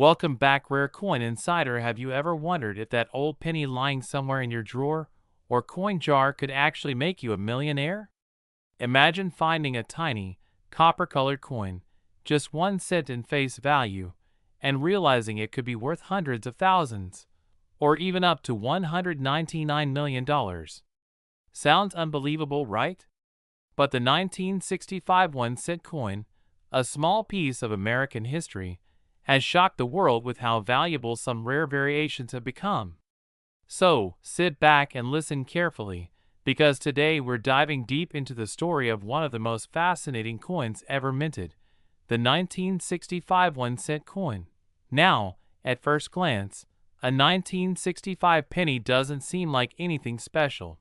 Welcome back, Rare Coin Insider. Have you ever wondered if that old penny lying somewhere in your drawer or coin jar could actually make you a millionaire? Imagine finding a tiny, copper-colored coin, just 1 cent in face value, and realizing it could be worth hundreds of thousands, or even up to $199 million. Sounds unbelievable, right? But the 1965 1-cent coin, a small piece of American history, has shocked the world with how valuable some rare variations have become. So, sit back and listen carefully, because today we're diving deep into the story of one of the most fascinating coins ever minted, the 1965 1-cent coin. Now, at first glance, a 1965 penny doesn't seem like anything special.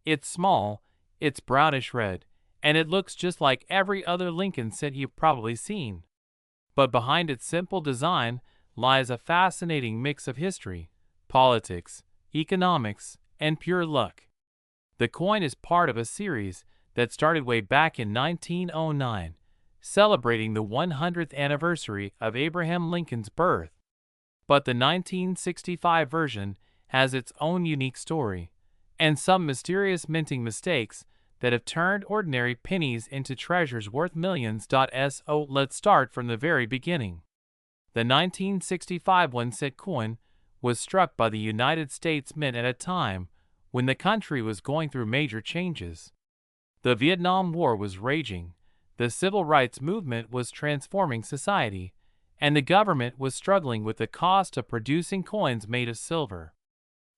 It's small, it's brownish red, and it looks just like every other Lincoln cent you've probably seen. But behind its simple design lies a fascinating mix of history, politics, economics, and pure luck. The coin is part of a series that started way back in 1909, celebrating the 100th anniversary of Abraham Lincoln's birth. But the 1965 version has its own unique story, and some mysterious minting mistakes that have turned ordinary pennies into treasures worth millions. So let's start from the very beginning. The 1965 1-cent coin was struck by the United States Mint at a time when the country was going through major changes. The Vietnam War was raging, the civil rights movement was transforming society, and the government was struggling with the cost of producing coins made of silver.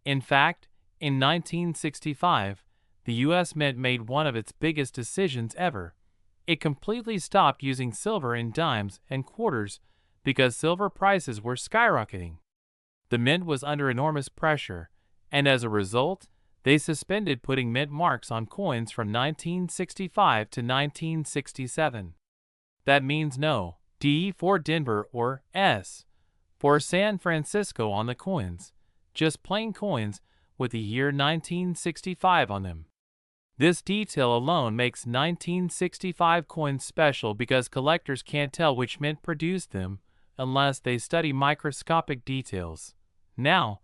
In fact, in 1965, the U.S. Mint made one of its biggest decisions ever. It completely stopped using silver in dimes and quarters because silver prices were skyrocketing. The Mint was under enormous pressure, and as a result, they suspended putting mint marks on coins from 1965 to 1967. That means no D for Denver or S for San Francisco on the coins, just plain coins with the year 1965 on them. This detail alone makes 1965 coins special because collectors can't tell which mint produced them unless they study microscopic details. Now,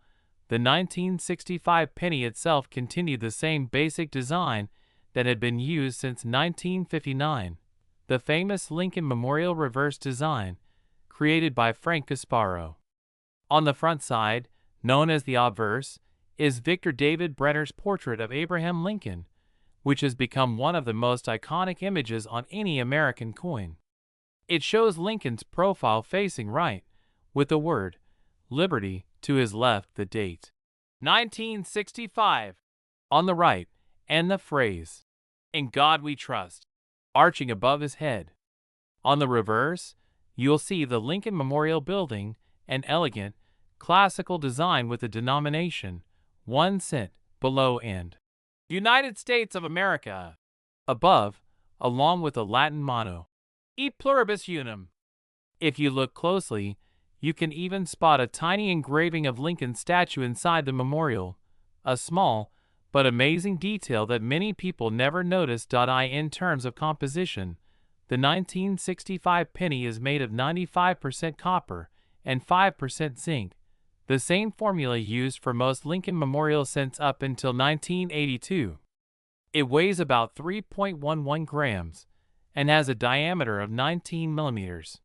the 1965 penny itself continued the same basic design that had been used since 1959, the famous Lincoln Memorial reverse design, created by Frank Gasparo. On the front side, known as the obverse, is Victor David Brenner's portrait of Abraham Lincoln, which has become one of the most iconic images on any American coin. It shows Lincoln's profile facing right, with the word Liberty to his left, the date 1965 on the right, and the phrase In God We Trust arching above his head. On the reverse, you'll see the Lincoln Memorial Building, an elegant, classical design with the denomination 1 cent below and United States of America above, along with the Latin motto, E pluribus unum. If you look closely, you can even spot a tiny engraving of Lincoln's statue inside the memorial, a small but amazing detail that many people never notice. In terms of composition, the 1965 penny is made of 95% copper and 5% zinc, the same formula used for most Lincoln memorial cents up until 1982. It weighs about 3.11 grams and has a diameter of 19 millimeters.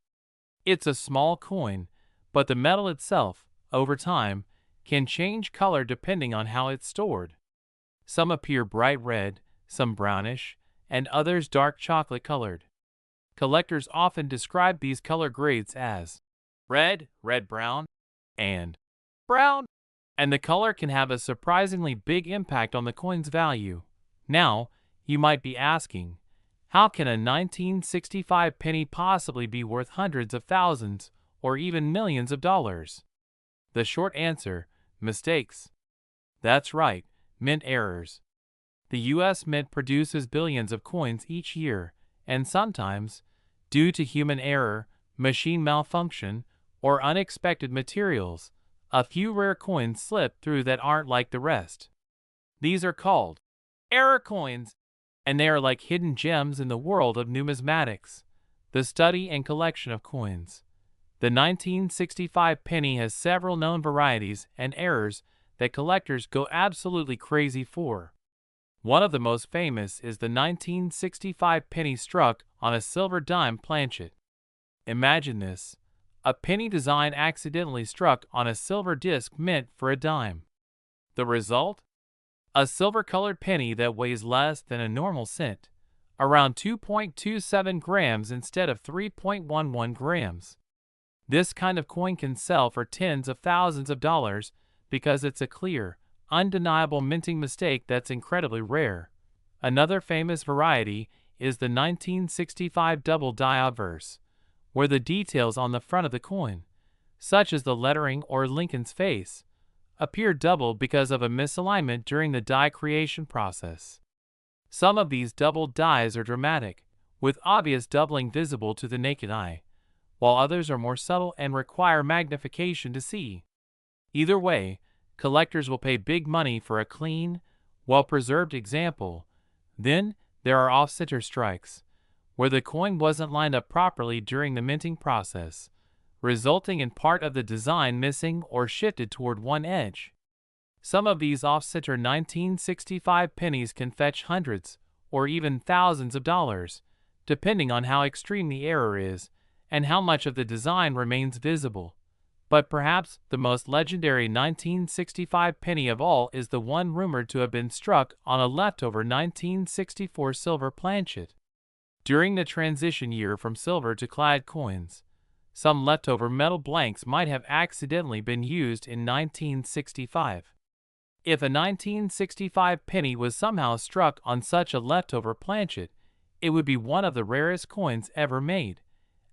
It's a small coin, but the metal itself, over time, can change color depending on how it's stored. Some appear bright red, some brownish, and others dark chocolate colored. Collectors often describe these color grades as red, red-brown, and brown, and the color can have a surprisingly big impact on the coin's value. Now, you might be asking, how can a 1965 penny possibly be worth hundreds of thousands or even millions of dollars? The short answer, mistakes. That's right, mint errors. The U.S. Mint produces billions of coins each year, and sometimes, due to human error, machine malfunction, or unexpected materials, a few rare coins slip through that aren't like the rest. These are called error coins, and they are like hidden gems in the world of numismatics, the study and collection of coins. The 1965 penny has several known varieties and errors that collectors go absolutely crazy for. One of the most famous is the 1965 penny struck on a silver dime planchet. Imagine this: a penny design accidentally struck on a silver disc meant for a dime. The result? A silver-colored penny that weighs less than a normal cent, around 2.27 grams instead of 3.11 grams. This kind of coin can sell for tens of thousands of dollars because it's a clear, undeniable minting mistake that's incredibly rare. Another famous variety is the 1965 double die obverse, where the details on the front of the coin, such as the lettering or Lincoln's face, appear double because of a misalignment during the die creation process. Some of these doubled dies are dramatic, with obvious doubling visible to the naked eye, while others are more subtle and require magnification to see. Either way, collectors will pay big money for a clean, well-preserved example. Then there are off-center strikes, where the coin wasn't lined up properly during the minting process, resulting in part of the design missing or shifted toward one edge. Some of these off-center 1965 pennies can fetch hundreds or even thousands of dollars, depending on how extreme the error is and how much of the design remains visible. But perhaps the most legendary 1965 penny of all is the one rumored to have been struck on a leftover 1964 silver planchet. During the transition year from silver to clad coins, some leftover metal blanks might have accidentally been used in 1965. If a 1965 penny was somehow struck on such a leftover planchet, it would be one of the rarest coins ever made,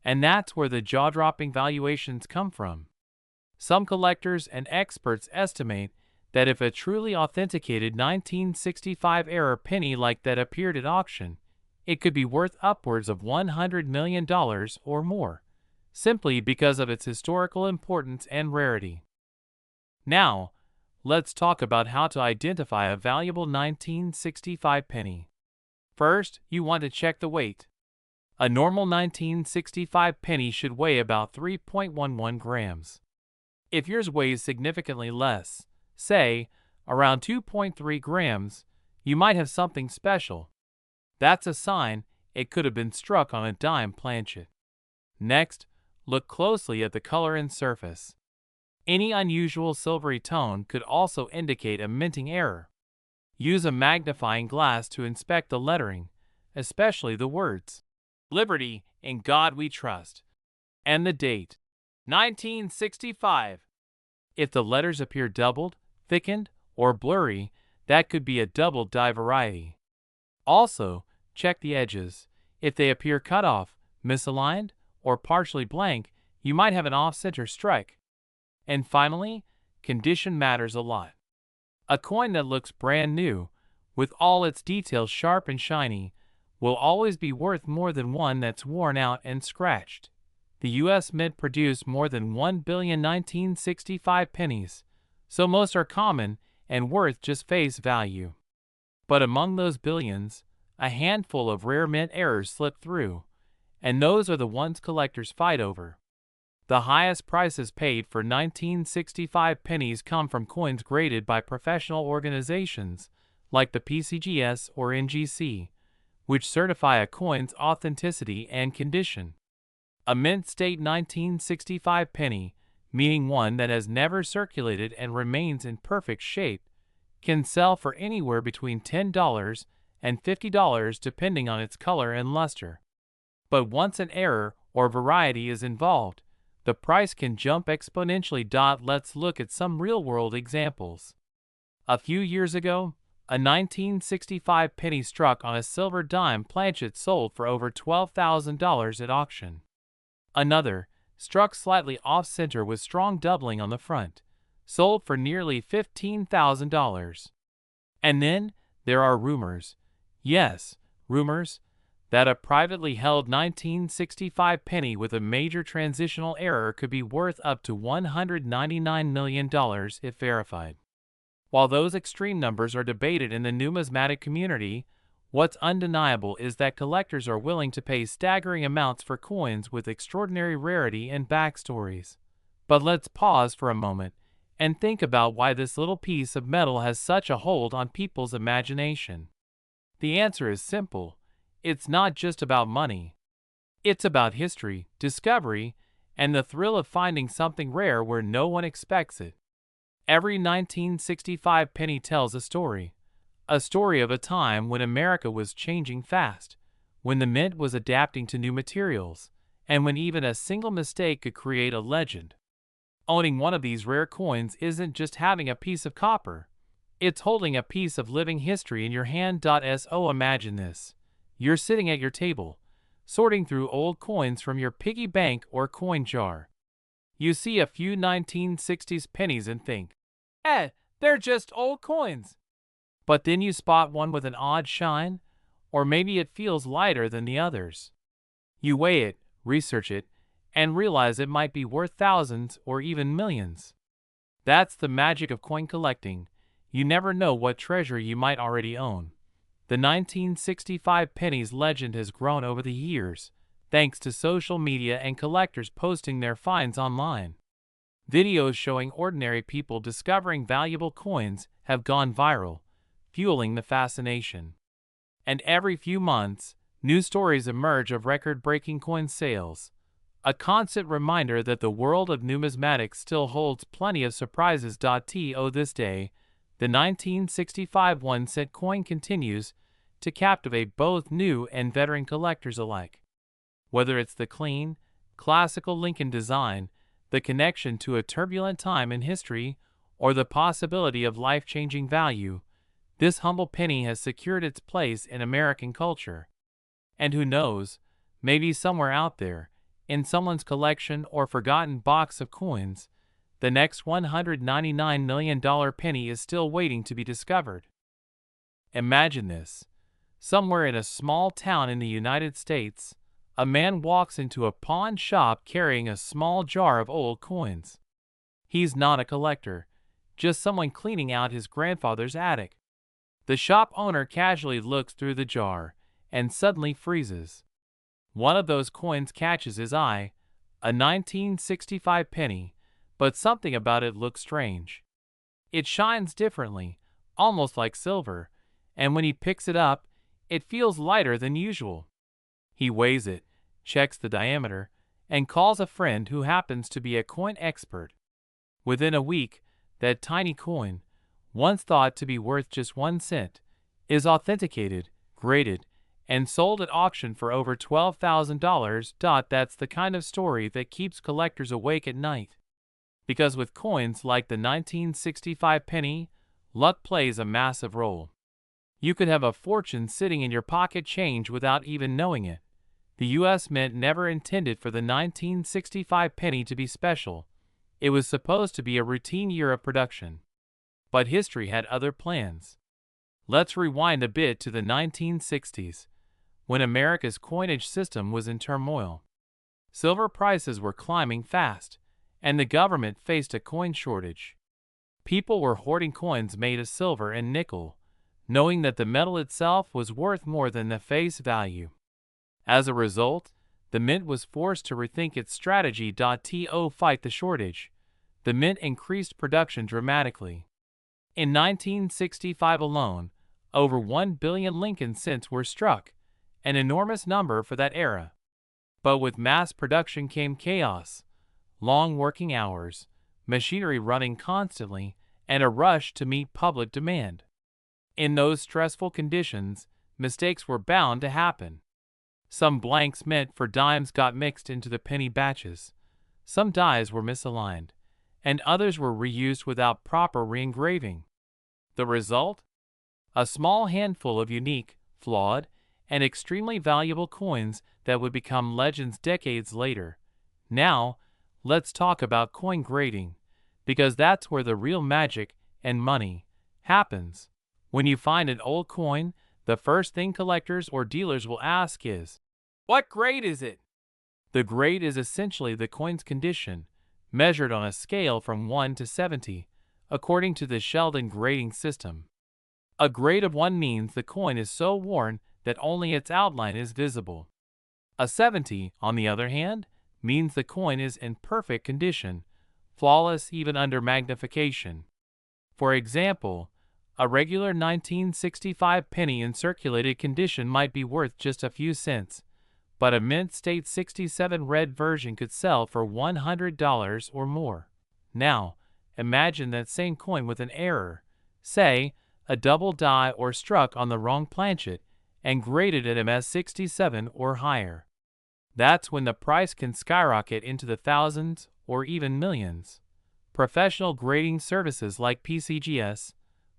and that's where the jaw-dropping valuations come from. Some collectors and experts estimate that if a truly authenticated 1965 era penny like that appeared at auction, it could be worth upwards of $100 million or more, simply because of its historical importance and rarity. Now, let's talk about how to identify a valuable 1965 penny. First, you want to check the weight. A normal 1965 penny should weigh about 3.11 grams. If yours weighs significantly less, say, around 2.3 grams, you might have something special. That's a sign it could have been struck on a dime planchet. Next, look closely at the color and surface. Any unusual silvery tone could also indicate a minting error. Use a magnifying glass to inspect the lettering, especially the words, "Liberty, in God we trust," and the date, 1965. If the letters appear doubled, thickened, or blurry, that could be a double die variety. Also, check the edges. If they appear cut off, misaligned, or partially blank, you might have an off-center strike. And finally, condition matters a lot. A coin that looks brand new, with all its details sharp and shiny, will always be worth more than one that's worn out and scratched. The U.S. Mint produced more than 1 billion 1965 pennies, so most are common and worth just face value. But among those billions, a handful of rare mint errors slip through, and those are the ones collectors fight over. The highest prices paid for 1965 pennies come from coins graded by professional organizations like the PCGS or NGC, which certify a coin's authenticity and condition. A mint state 1965 penny, meaning one that has never circulated and remains in perfect shape, can sell for anywhere between $10 and $50 depending on its color and luster. But once an error or variety is involved, the price can jump exponentially. Let's look at some real-world examples. A few years ago, a 1965 penny struck on a silver dime planchet sold for over $12,000 at auction. Another, struck slightly off-center with strong doubling on the front, sold for nearly $15,000. And then there are rumors, yes, rumors, that a privately held 1965 penny with a major transitional error could be worth up to $199 million if verified. While those extreme numbers are debated in the numismatic community, What's undeniable is that collectors are willing to pay staggering amounts for coins with extraordinary rarity and backstories. But let's pause for a moment and think about why this little piece of metal has such a hold on people's imagination. The answer is simple. It's not just about money. It's about history, discovery, and the thrill of finding something rare where no one expects it. Every 1965 penny tells a story of a time when America was changing fast, when the mint was adapting to new materials, and when even a single mistake could create a legend. Owning one of these rare coins isn't just having a piece of copper. It's holding a piece of living history in your hand. So imagine this. You're sitting at your table, sorting through old coins from your piggy bank or coin jar. You see a few 1960s pennies and think, they're just old coins. But then you spot one with an odd shine, or maybe it feels lighter than the others. You weigh it, research it, and realize it might be worth thousands or even millions. That's the magic of coin collecting. You never know what treasure you might already own. The 1965 pennies legend has grown over the years, thanks to social media and collectors posting their finds online. Videos showing ordinary people discovering valuable coins have gone viral, fueling the fascination. And every few months, new stories emerge of record-breaking coin sales, a constant reminder that the world of numismatics still holds plenty of surprises. To this day, the 1965 1-cent coin continues to captivate both new and veteran collectors alike. Whether it's the clean, classical Lincoln design, the connection to a turbulent time in history, or the possibility of life-changing value, this humble penny has secured its place in American culture. And who knows, maybe somewhere out there, in someone's collection or forgotten box of coins, the next $199 million penny is still waiting to be discovered. Imagine this. Somewhere in a small town in the United States, a man walks into a pawn shop carrying a small jar of old coins. He's not a collector, just someone cleaning out his grandfather's attic. The shop owner casually looks through the jar and suddenly freezes. One of those coins catches his eye, a 1965 penny, but something about it looks strange. It shines differently, almost like silver, and when he picks it up, it feels lighter than usual. He weighs it, checks the diameter, and calls a friend who happens to be a coin expert. Within a week, that tiny coin, once thought to be worth just 1 cent, is authenticated, graded, and sold at auction for over $12,000. That's the kind of story that keeps collectors awake at night. Because with coins like the 1965 penny, luck plays a massive role. You could have a fortune sitting in your pocket change without even knowing it. The U.S. Mint never intended for the 1965 penny to be special. It was supposed to be a routine year of production. But history had other plans. Let's rewind a bit to the 1960s, when America's coinage system was in turmoil. Silver prices were climbing fast, and the government faced a coin shortage. People were hoarding coins made of silver and nickel, knowing that the metal itself was worth more than the face value. As a result, the mint was forced to rethink its strategy. To fight the shortage, the mint increased production dramatically. In 1965 alone, over 1 billion Lincoln cents were struck, an enormous number for that era. But with mass production came chaos, long working hours, machinery running constantly, and a rush to meet public demand. In those stressful conditions, mistakes were bound to happen. Some blanks meant for dimes got mixed into the penny batches, some dies were misaligned, and others were reused without proper re-engraving. The result? A small handful of unique, flawed, and extremely valuable coins that would become legends decades later. Now, let's talk about coin grading, because that's where the real magic and money happens. When you find an old coin, the first thing collectors or dealers will ask is, "What grade is it?" The grade is essentially the coin's condition, measured on a scale from 1 to 70, according to the Sheldon grading system. A grade of 1 means the coin is so worn that only its outline is visible. A 70, on the other hand, means the coin is in perfect condition, flawless even under magnification. For example, a regular 1965 penny in circulated condition might be worth just a few cents, but a mint state 67 red version could sell for $100 or more. Now, imagine that same coin with an error, say, a double die or struck on the wrong planchet, and graded at MS67 or higher. That's when the price can skyrocket into the thousands or even millions. Professional grading services like PCGS,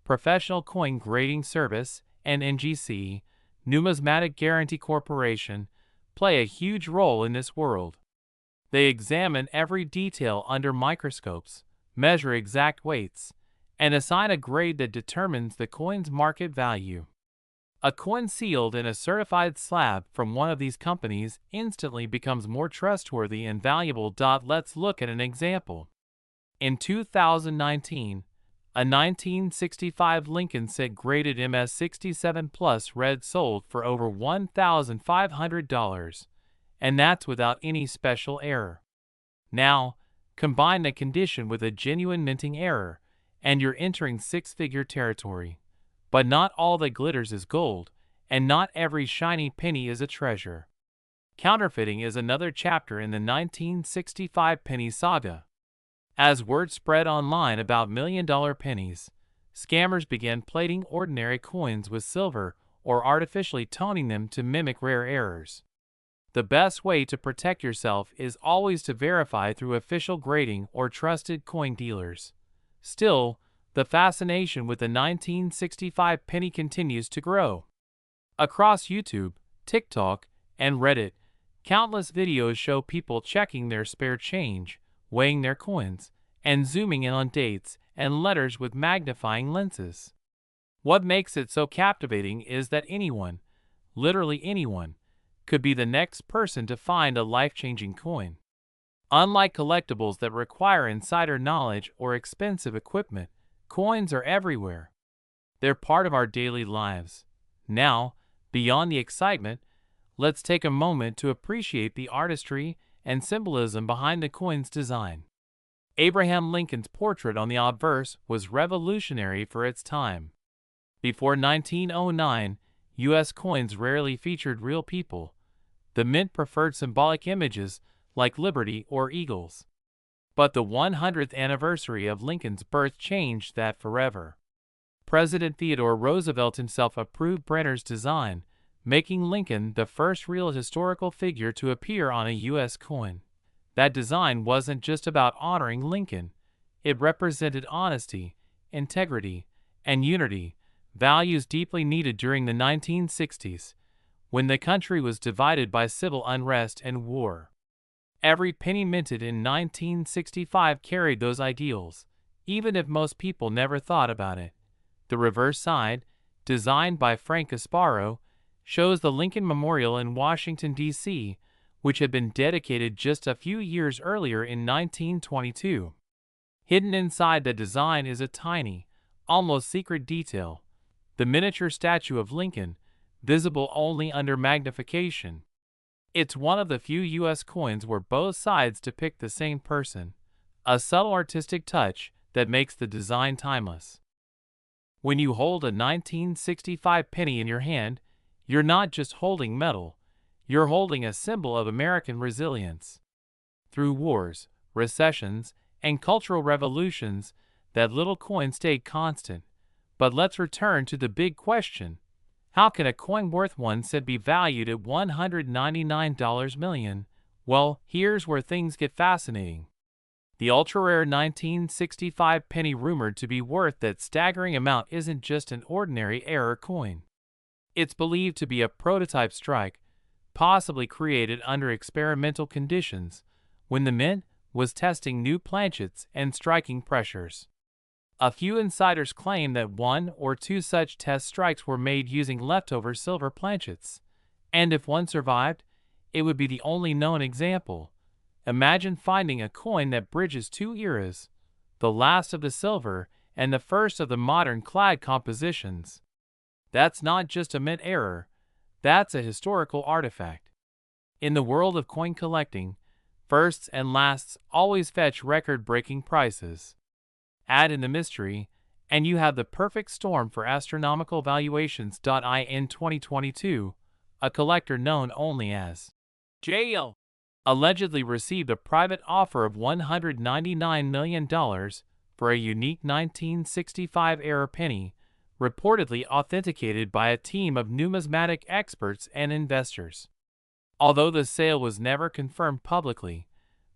Professional Coin Grading Service, and NGC, Numismatic Guarantee Corporation, play a huge role in this world. They examine every detail under microscopes, measure exact weights, and assign a grade that determines the coin's market value. A coin sealed in a certified slab from one of these companies instantly becomes more trustworthy and valuable. Let's look at an example. In 2019, a 1965 Lincoln set graded MS67 Plus red sold for over $1,500, and that's without any special error. Now, combine the condition with a genuine minting error, and you're entering six-figure territory. But not all that glitters is gold, and not every shiny penny is a treasure. Counterfeiting is another chapter in the 1965 penny saga. As word spread online about million-dollar pennies, scammers began plating ordinary coins with silver or artificially toning them to mimic rare errors. The best way to protect yourself is always to verify through official grading or trusted coin dealers. Still, the fascination with the 1965 penny continues to grow. Across YouTube, TikTok, and Reddit, countless videos show people checking their spare change, weighing their coins, and zooming in on dates and letters with magnifying lenses. What makes it so captivating is that anyone, literally anyone, could be the next person to find a life-changing coin. Unlike collectibles that require insider knowledge or expensive equipment, coins are everywhere. They're part of our daily lives. Now, beyond the excitement, let's take a moment to appreciate the artistry and symbolism behind the coin's design. Abraham Lincoln's portrait on the obverse was revolutionary for its time. Before 1909, U.S. coins rarely featured real people. The mint preferred symbolic images like liberty or eagles. But the 100th anniversary of Lincoln's birth changed that forever. President Theodore Roosevelt himself approved Brenner's design, making Lincoln the first real historical figure to appear on a U.S. coin. That design wasn't just about honoring Lincoln. It represented honesty, integrity, and unity, values deeply needed during the 1960s, when the country was divided by civil unrest and war. Every penny minted in 1965 carried those ideals, even if most people never thought about it. The reverse side, designed by Frank Casparo, shows the Lincoln Memorial in Washington, D.C., which had been dedicated just a few years earlier in 1922. Hidden inside the design is a tiny, almost secret detail: the miniature statue of Lincoln, visible only under magnification. It's one of the few U.S. coins where both sides depict the same person, a subtle artistic touch that makes the design timeless. When you hold a 1965 penny in your hand, you're not just holding metal, you're holding a symbol of American resilience. Through wars, recessions, and cultural revolutions, that little coin stayed constant. But let's return to the big question. How can a coin worth 1 cent be valued at $199 million? Well, here's where things get fascinating. The ultra-rare 1965 penny rumored to be worth that staggering amount isn't just an ordinary error coin. It's believed to be a prototype strike, possibly created under experimental conditions, when the mint was testing new planchets and striking pressures. A few insiders claim that 1 or 2 such test strikes were made using leftover silver planchets, and if one survived, it would be the only known example. Imagine finding a coin that bridges 2 eras, the last of the silver and the first of the modern clad compositions. That's not just a mint error, that's a historical artifact. In the world of coin collecting, firsts and lasts always fetch record-breaking prices. Add in the mystery, and you have the perfect storm for astronomical valuations. In 2022, a collector known only as JL allegedly received a private offer of $199 million for a unique 1965-era penny, reportedly authenticated by a team of numismatic experts and investors. Although the sale was never confirmed publicly,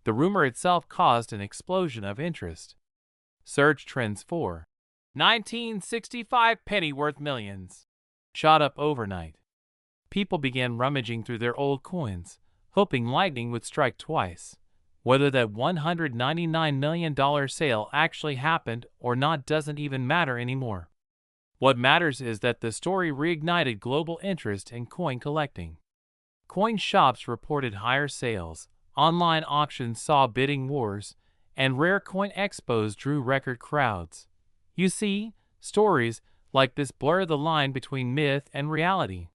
the rumor itself caused an explosion of interest. Search trends for 1965 penny worth millions shot up overnight. People began rummaging through their old coins, hoping lightning would strike twice. Whether that $199 million sale actually happened or not doesn't even matter anymore. What matters is that the story reignited global interest in coin collecting. Coin shops reported higher sales, online auctions saw bidding wars, and rare coin expos drew record crowds. You see, stories like this blur the line between myth and reality.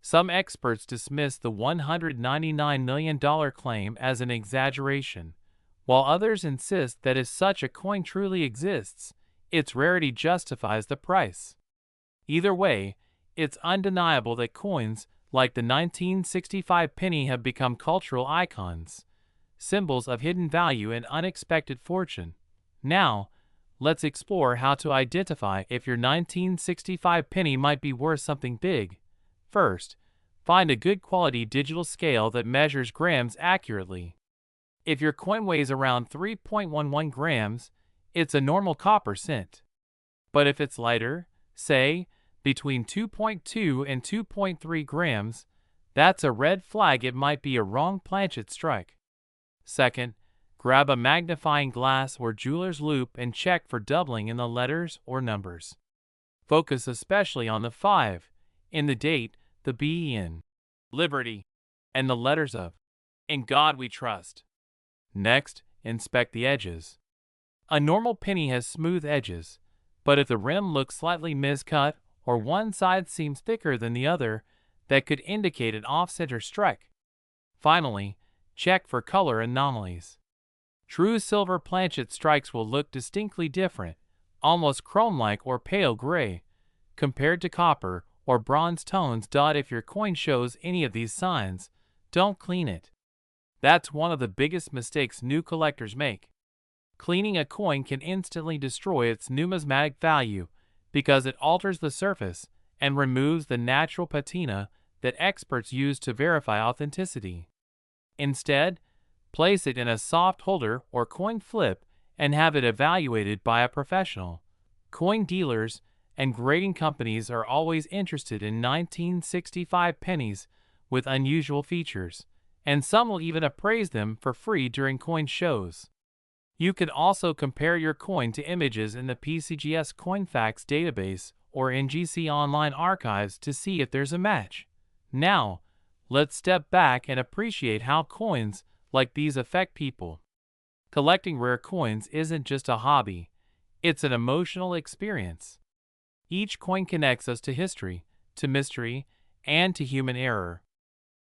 Some experts dismiss the $199 million claim as an exaggeration, while others insist that if such a coin truly exists, its rarity justifies the price. Either way, it's undeniable that coins like the 1965 penny have become cultural icons, symbols of hidden value and unexpected fortune. Now, let's explore how to identify if your 1965 penny might be worth something big. First, find a good quality digital scale that measures grams accurately. If your coin weighs around 3.11 grams, it's a normal copper cent. But if it's lighter, say, between 2.2 and 2.3 grams, that's a red flag. It might be a wrong planchet strike. Second, grab a magnifying glass or jeweler's loupe and check for doubling in the letters or numbers. Focus especially on the 5 in the date, the B in Liberty, and the letters of In God We Trust. Next, inspect the edges. A normal penny has smooth edges, but if the rim looks slightly miscut or one side seems thicker than the other, that could indicate an off-center strike. Finally, check for color anomalies. True silver planchet strikes will look distinctly different, almost chrome-like or pale gray, compared to copper or bronze tones. If your coin shows any of these signs, don't clean it. That's one of the biggest mistakes new collectors make. Cleaning a coin can instantly destroy its numismatic value because it alters the surface and removes the natural patina that experts use to verify authenticity. Instead, place it in a soft holder or coin flip and have it evaluated by a professional. Coin dealers and grading companies are always interested in 1965 pennies with unusual features, and some will even appraise them for free during coin shows. You can also compare your coin to images in the PCGS CoinFacts database or NGC online archives to see if there's a match. Now, let's step back and appreciate how coins like these affect people. Collecting rare coins isn't just a hobby, it's an emotional experience. Each coin connects us to history, to mystery, and to human error.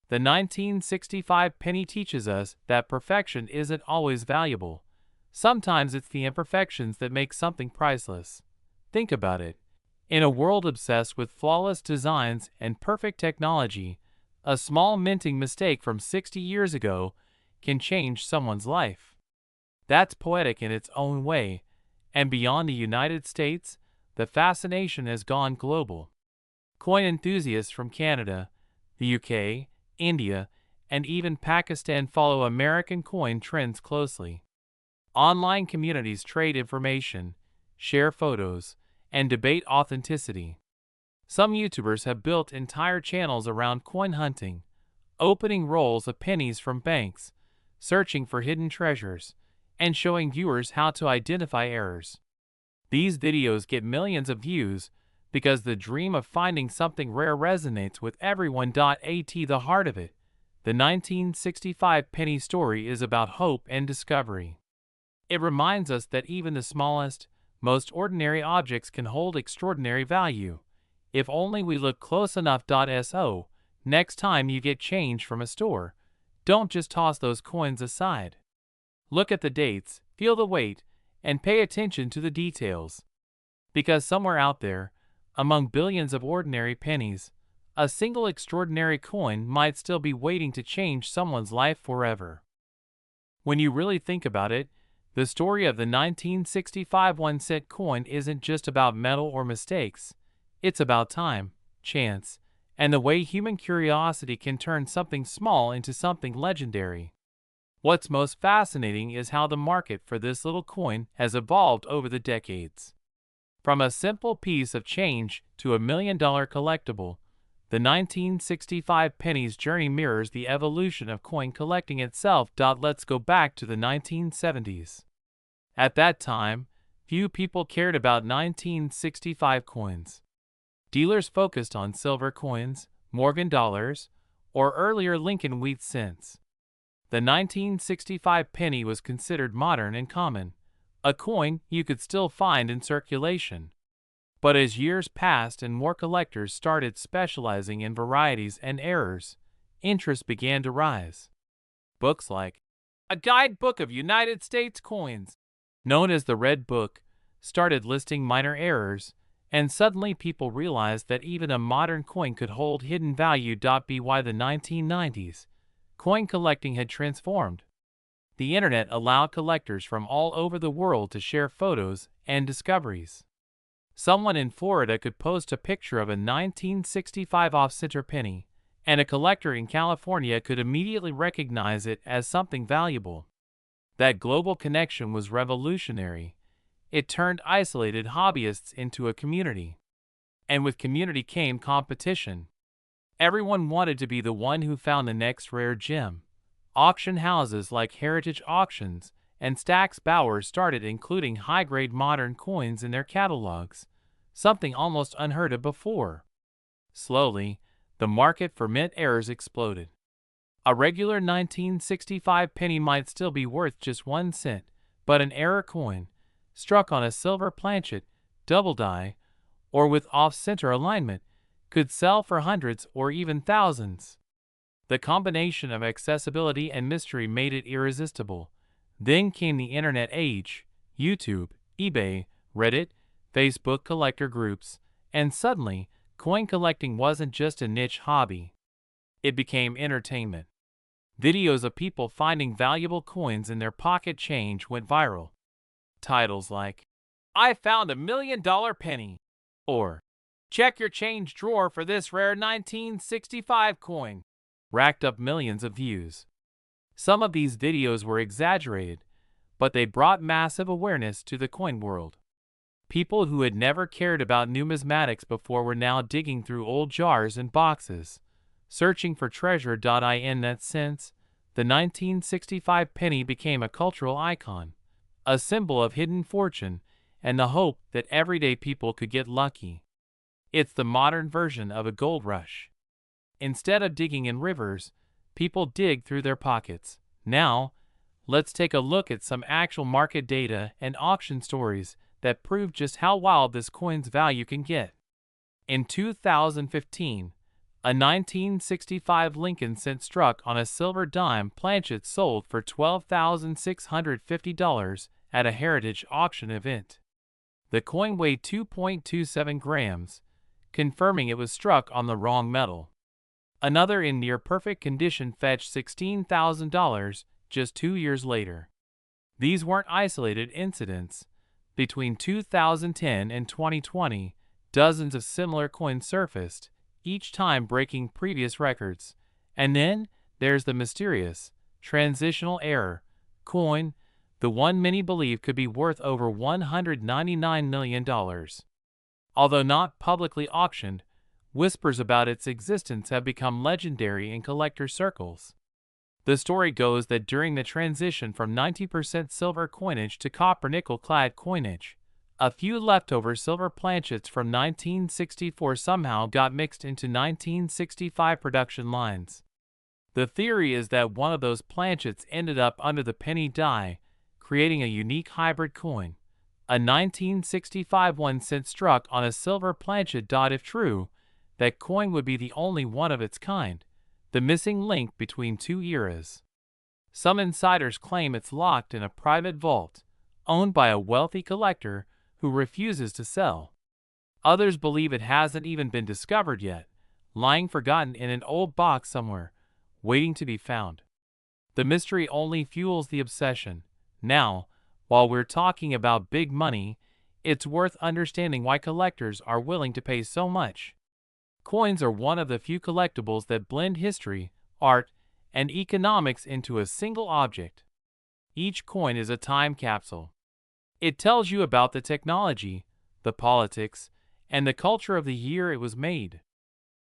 The 1965 penny teaches us that perfection isn't always valuable. Sometimes it's the imperfections that make something priceless. Think about it. In a world obsessed with flawless designs and perfect technology, a small minting mistake from 60 years ago can change someone's life. That's poetic in its own way, and beyond the United States, the fascination has gone global. Coin enthusiasts from Canada, the UK, India, and even Pakistan follow American coin trends closely. Online communities trade information, share photos, and debate authenticity. Some YouTubers have built entire channels around coin hunting, opening rolls of pennies from banks, searching for hidden treasures, and showing viewers how to identify errors. These videos get millions of views because the dream of finding something rare resonates with everyone. At the heart of it, the 1965 penny story is about hope and discovery. It reminds us that even the smallest, most ordinary objects can hold extraordinary value, If only we look close enough. So, next time you get change from a store, don't just toss those coins aside. Look at the dates, feel the weight, and pay attention to the details. Because somewhere out there, among billions of ordinary pennies, a single extraordinary coin might still be waiting to change someone's life forever. When you really think about it, the story of the 1965 1-cent coin isn't just about metal or mistakes. It's about time, chance, and the way human curiosity can turn something small into something legendary. What's most fascinating is how the market for this little coin has evolved over the decades. From a simple piece of change to a $1 million collectible, the 1965 penny's journey mirrors the evolution of coin collecting itself. Let's go back to the 1970s. At that time, few people cared about 1965 coins. Dealers focused on silver coins, Morgan dollars, or earlier Lincoln wheat cents. The 1965 penny was considered modern and common, a coin you could still find in circulation. But as years passed and more collectors started specializing in varieties and errors, interest began to rise. Books like A Guidebook of United States Coins, known as the Red Book, started listing minor errors, and suddenly people realized that even a modern coin could hold hidden value. By the 1990s, coin collecting had transformed. The internet allowed collectors from all over the world to share photos and discoveries. Someone in Florida could post a picture of a 1965 off-center penny, and a collector in California could immediately recognize it as something valuable. That global connection was revolutionary. It turned isolated hobbyists into a community. And with community came competition. Everyone wanted to be the one who found the next rare gem. Auction houses like Heritage Auctions and Stack's Bowers started including high-grade modern coins in their catalogs, something almost unheard of before. Slowly, the market for mint errors exploded. A regular 1965 penny might still be worth just 1 cent, but an error coin, struck on a silver planchet, double die, or with off-center alignment, could sell for hundreds or even thousands. The combination of accessibility and mystery made it irresistible. Then came the internet age, YouTube, eBay, Reddit, Facebook collector groups, and suddenly, coin collecting wasn't just a niche hobby. It became entertainment. Videos of people finding valuable coins in their pocket change went viral. Titles like, "I found $1 million penny," or "Check your change drawer for this rare 1965 coin," racked up millions of views. Some of these videos were exaggerated, but they brought massive awareness to the coin world. People who had never cared about numismatics before were now digging through old jars and boxes, searching for treasure. In that sense, the 1965 penny became a cultural icon, a symbol of hidden fortune and the hope that everyday people could get lucky. It's the modern version of a gold rush. Instead of digging in rivers, people dig through their pockets. Now, let's take a look at some actual market data and auction stories that prove just how wild this coin's value can get. In 2015, a 1965 Lincoln cent struck on a silver dime planchet sold for $12,650 at a Heritage auction event. The coin weighed 2.27 grams, confirming it was struck on the wrong metal. Another in near-perfect condition fetched $16,000 just 2 years later. These weren't isolated incidents. Between 2010 and 2020, dozens of similar coins surfaced, each time breaking previous records. And then, there's the mysterious, transitional error coin, the one many believe could be worth over $199 million. Although not publicly auctioned, whispers about its existence have become legendary in collector circles. The story goes that during the transition from 90% silver coinage to copper-nickel-clad coinage, a few leftover silver planchets from 1964 somehow got mixed into 1965 production lines. The theory is that one of those planchets ended up under the penny die, creating a unique hybrid coin. A 1965 1 cent struck on a silver planchet. If true, that coin would be the only one of its kind, the missing link between two eras. Some insiders claim it's locked in a private vault, owned by a wealthy collector who refuses to sell. Others believe it hasn't even been discovered yet, lying forgotten in an old box somewhere, waiting to be found. The mystery only fuels the obsession. Now, while we're talking about big money, it's worth understanding why collectors are willing to pay so much. Coins are one of the few collectibles that blend history, art, and economics into a single object. Each coin is a time capsule. It tells you about the technology, the politics, and the culture of the year it was made.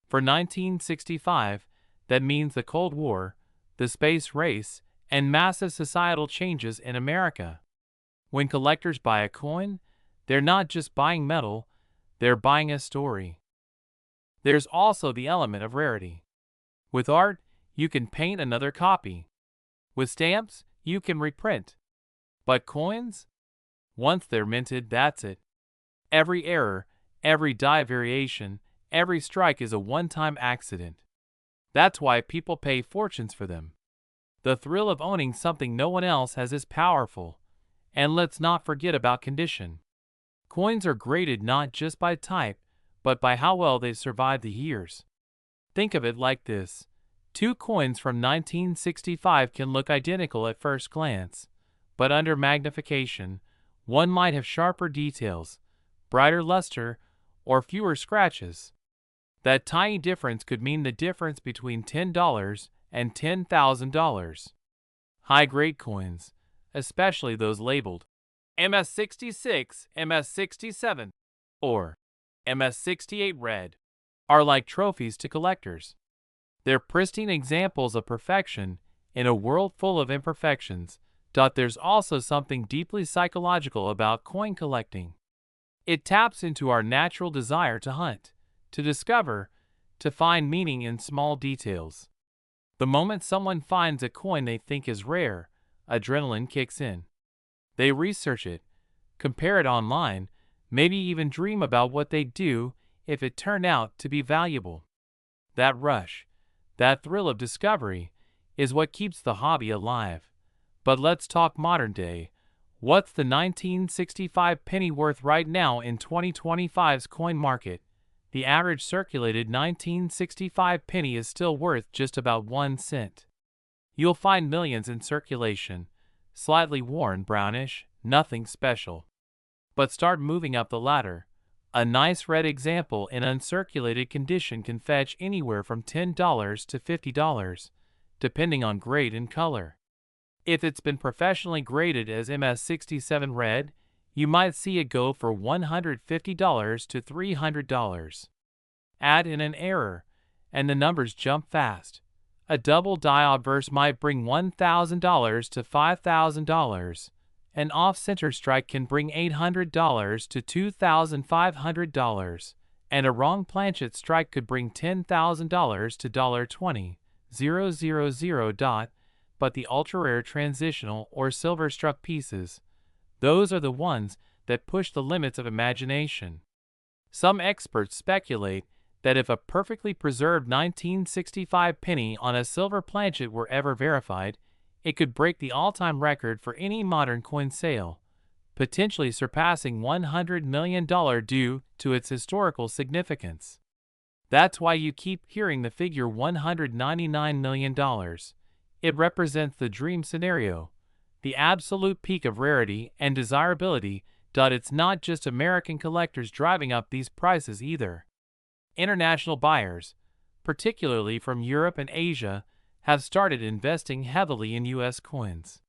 For 1965, that means the Cold War, the space race, and massive societal changes in America. When collectors buy a coin, they're not just buying metal, they're buying a story. There's also the element of rarity. With art, you can paint another copy. With stamps, you can reprint. But coins? Once they're minted, that's it. Every error, every die variation, every strike is a one-time accident. That's why people pay fortunes for them. The thrill of owning something no one else has is powerful. And let's not forget about condition. Coins are graded not just by type, but by how well they've survived the years. Think of it like this. Two coins from 1965 can look identical at first glance, but under magnification, one might have sharper details, brighter luster, or fewer scratches. That tiny difference could mean the difference between $10 and $10,000. High-grade coins, especially those labeled MS66, MS67, or MS68 red, are like trophies to collectors. They're pristine examples of perfection in a world full of imperfections. There's also something deeply psychological about coin collecting. It taps into our natural desire to hunt, to discover, to find meaning in small details. The moment someone finds a coin they think is rare, adrenaline kicks in. They research it, compare it online, maybe even dream about what they'd do if it turned out to be valuable. That rush, that thrill of discovery, is what keeps the hobby alive. But let's talk modern day. What's the 1965 penny worth right now in 2025's coin market? The average circulated 1965 penny is still worth just about 1 cent. You'll find millions in circulation, slightly worn brownish, nothing special. But start moving up the ladder. A nice red example in uncirculated condition can fetch anywhere from $10 to $50, depending on grade and color. If it's been professionally graded as MS67 red, you might see it go for $150 to $300. Add in an error, and the numbers jump fast. A double die obverse might bring $1,000 to $5,000. An off-center strike can bring $800 to $2,500, and a wrong planchet strike could bring $10,000 to $20,000. But the ultra-rare transitional or silver-struck pieces, those are the ones that push the limits of imagination. Some experts speculate that if a perfectly preserved 1965 penny on a silver planchet were ever verified, it could break the all-time record for any modern coin sale, potentially surpassing $100 million due to its historical significance. That's why you keep hearing the figure $199 million. It represents the dream scenario, the absolute peak of rarity and desirability. It's not just American collectors driving up these prices either. International buyers, particularly from Europe and Asia, have started investing heavily in U.S. coins.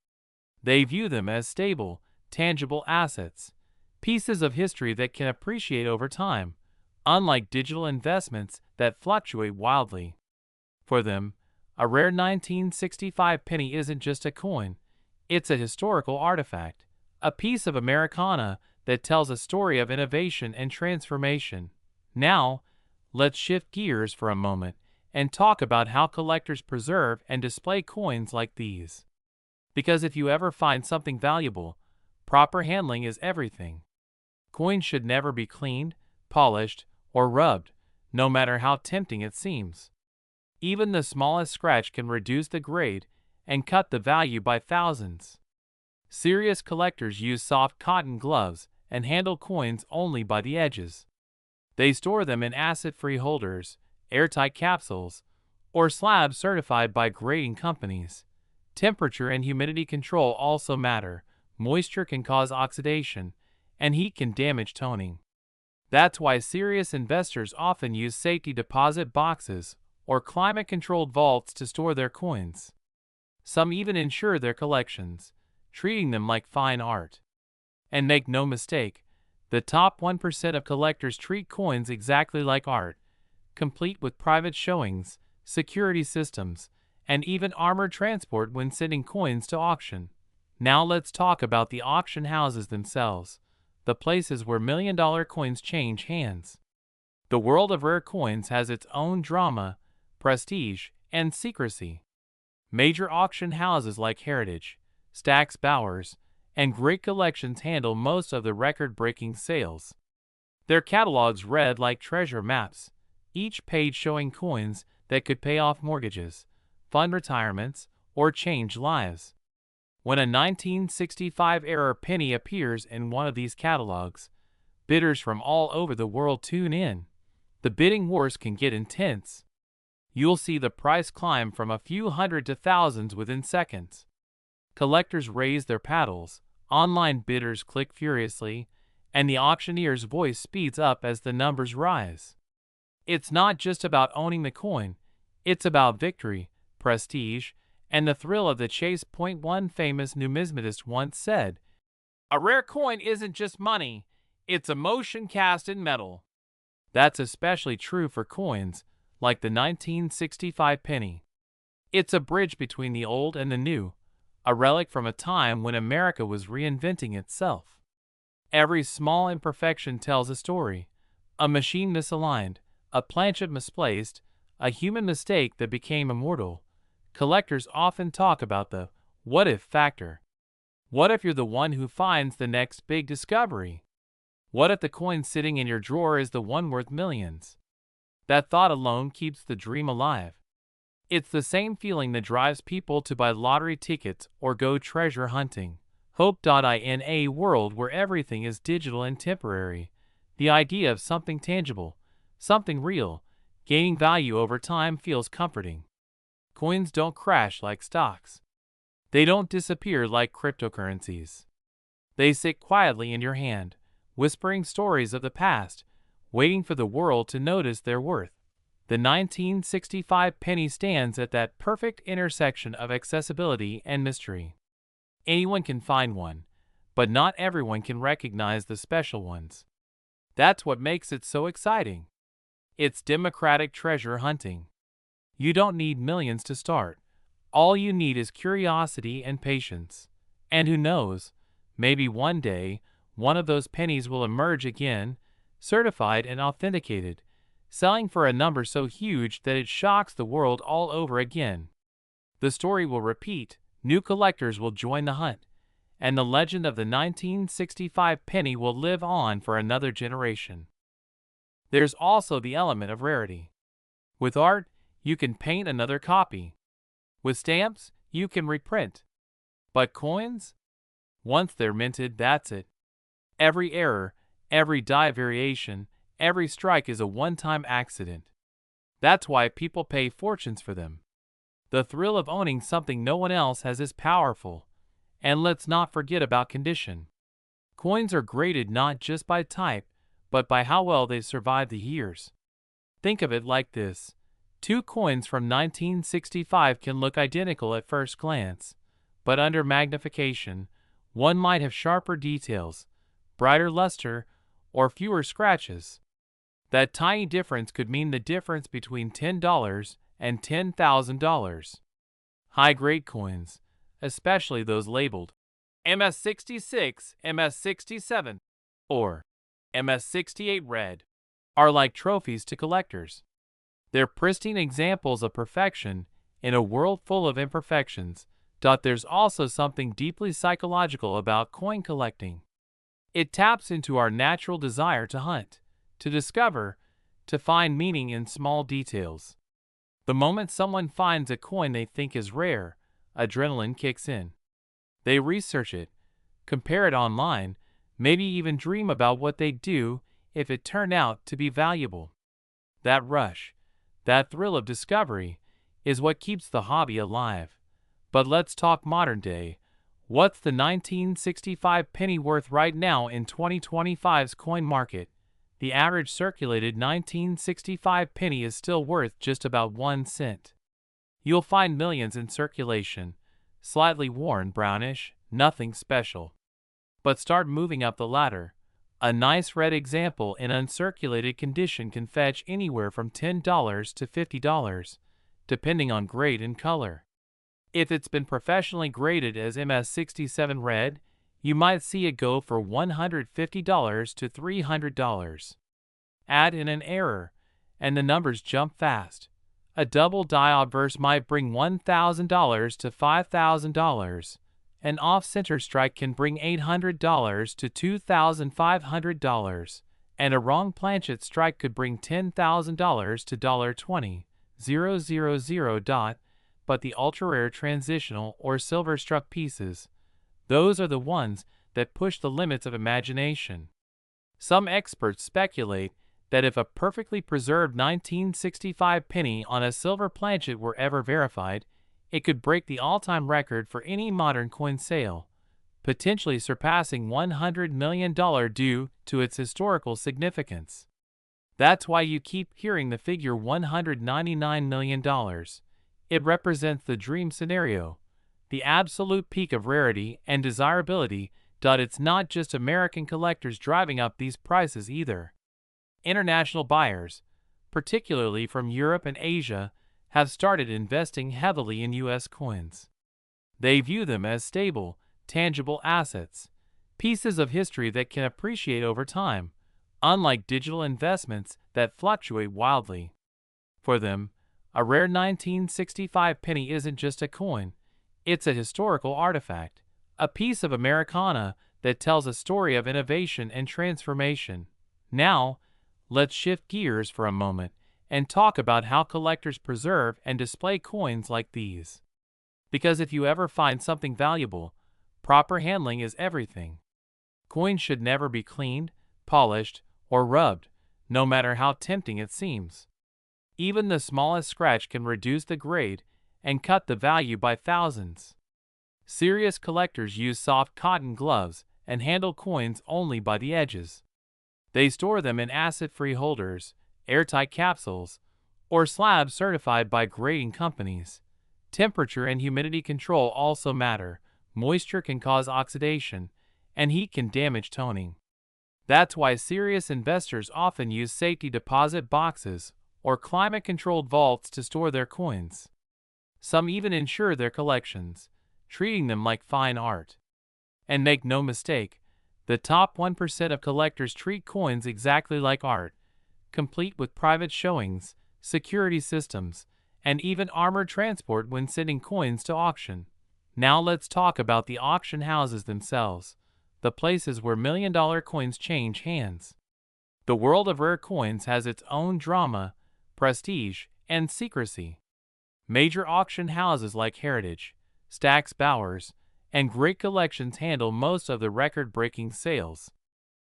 They view them as stable, tangible assets, pieces of history that can appreciate over time, unlike digital investments that fluctuate wildly. For them, a rare 1965 penny isn't just a coin, it's a historical artifact, a piece of Americana that tells a story of innovation and transformation. Now, let's shift gears for a moment and talk about how collectors preserve and display coins like these. Because if you ever find something valuable, proper handling is everything. Coins should never be cleaned, polished, or rubbed, no matter how tempting it seems. Even the smallest scratch can reduce the grade and cut the value by thousands. Serious collectors use soft cotton gloves and handle coins only by the edges. They store them in acid-free holders, airtight capsules, or slabs certified by grading companies. Temperature and humidity control also matter. Moisture can cause oxidation, and heat can damage toning. That's why serious investors often use safety deposit boxes or climate-controlled vaults to store their coins. Some even insure their collections, treating them like fine art. And make no mistake, the top 1% of collectors treat coins exactly like art, complete with private showings, security systems, and even armored transport when sending coins to auction. Now let's talk about the auction houses themselves, the places where million-dollar coins change hands. The world of rare coins has its own drama, prestige, and secrecy. Major auction houses like Heritage, Stack's Bowers, and Great Collections handle most of the record-breaking sales. Their catalogs read like treasure maps, each page showing coins that could pay off mortgages, fund retirements, or change lives. When a 1965-era penny appears in one of these catalogs, bidders from all over the world tune in. The bidding wars can get intense. You'll see the price climb from a few hundred to thousands within seconds. Collectors raise their paddles, online bidders click furiously, and the auctioneer's voice speeds up as the numbers rise. It's not just about owning the coin, it's about victory, prestige, and the thrill of the chase. One famous numismatist once said, "A rare coin isn't just money, it's emotion cast in metal." That's especially true for coins like the 1965 penny. It's a bridge between the old and the new, a relic from a time when America was reinventing itself. Every small imperfection tells a story: a machine misaligned, a planchet misplaced, a human mistake that became immortal. Collectors often talk about the what-if factor. What if you're the one who finds the next big discovery? What if the coin sitting in your drawer is the one worth millions? That thought alone keeps the dream alive. It's the same feeling that drives people to buy lottery tickets or go treasure hunting. In a world where everything is digital and temporary, the idea of something tangible, something real, gaining value over time feels comforting. Coins don't crash like stocks. They don't disappear like cryptocurrencies. They sit quietly in your hand, whispering stories of the past, waiting for the world to notice their worth. The 1965 penny stands at that perfect intersection of accessibility and mystery. Anyone can find one, but not everyone can recognize the special ones. That's what makes it so exciting. It's democratic treasure hunting. You don't need millions to start. All you need is curiosity and patience. And who knows, maybe one day, one of those pennies will emerge again, certified and authenticated, selling for a number so huge that it shocks the world all over again. The story will repeat, new collectors will join the hunt, and the legend of the 1965 penny will live on for another generation. There's also the element of rarity. With art, you can paint another copy. With stamps, you can reprint. But coins? Once they're minted, that's it. Every error, every die variation, every strike is a one-time accident. That's why people pay fortunes for them. The thrill of owning something no one else has is powerful. And let's not forget about condition. Coins are graded not just by type, but by how well they survive the years. Think of it like this. Two coins from 1965 can look identical at first glance, but under magnification, one might have sharper details, brighter luster, or fewer scratches. That tiny difference could mean the difference between $10 and $10,000. High-grade coins, especially those labeled MS66, MS67, or MS68 red, are like trophies to collectors. They're pristine examples of perfection in a world full of imperfections. There's also something deeply psychological about coin collecting. It taps into our natural desire to hunt, to discover, to find meaning in small details. The moment someone finds a coin they think is rare, adrenaline kicks in. They research it, compare it online, maybe even dream about what they'd do if it turned out to be valuable. That rush, that thrill of discovery, is what keeps the hobby alive. But let's talk modern day. What's the 1965 penny worth right now in 2025's coin market? The average circulated 1965 penny is still worth just about 1 cent. You'll find millions in circulation, slightly worn brownish, nothing special. But start moving up the ladder. A nice red example in uncirculated condition can fetch anywhere from $10 to $50, depending on grade and color. If it's been professionally graded as MS67 red, you might see it go for $150 to $300. Add in an error, and the numbers jump fast. A double die obverse might bring $1,000 to $5,000. An off-center strike can bring $800 to $2,500, and a wrong planchet strike could bring $10,000 to $20,000. But the ultra-rare transitional or silver-struck pieces, those are the ones that push the limits of imagination. Some experts speculate that if a perfectly preserved 1965 penny on a silver planchet were ever verified, it could break the all-time record for any modern coin sale, potentially surpassing $100 million due to its historical significance. That's why you keep hearing the figure $199 million. It represents the dream scenario, the absolute peak of rarity and desirability. It's not just American collectors driving up these prices either. International buyers, particularly from Europe and Asia, have started investing heavily in U.S. coins. They view them as stable, tangible assets, pieces of history that can appreciate over time, unlike digital investments that fluctuate wildly. For them, a rare 1965 penny isn't just a coin, it's a historical artifact, a piece of Americana that tells a story of innovation and transformation. Now, let's shift gears for a moment and talk about how collectors preserve and display coins like these. Because if you ever find something valuable, proper handling is everything. Coins should never be cleaned, polished, or rubbed, no matter how tempting it seems. Even the smallest scratch can reduce the grade and cut the value by thousands. Serious collectors use soft cotton gloves and handle coins only by the edges. They store them in acid-free holders, airtight capsules, or slabs certified by grading companies. Temperature and humidity control also matter. Moisture can cause oxidation, and heat can damage toning. That's why serious investors often use safety deposit boxes or climate-controlled vaults to store their coins. Some even insure their collections, treating them like fine art. And make no mistake, the top 1% of collectors treat coins exactly like art, complete with private showings, security systems, and even armored transport when sending coins to auction. Now let's talk about the auction houses themselves, the places where million-dollar coins change hands. The world of rare coins has its own drama, prestige, and secrecy. Major auction houses like Heritage, Stack's Bowers, and Great Collections handle most of the record-breaking sales.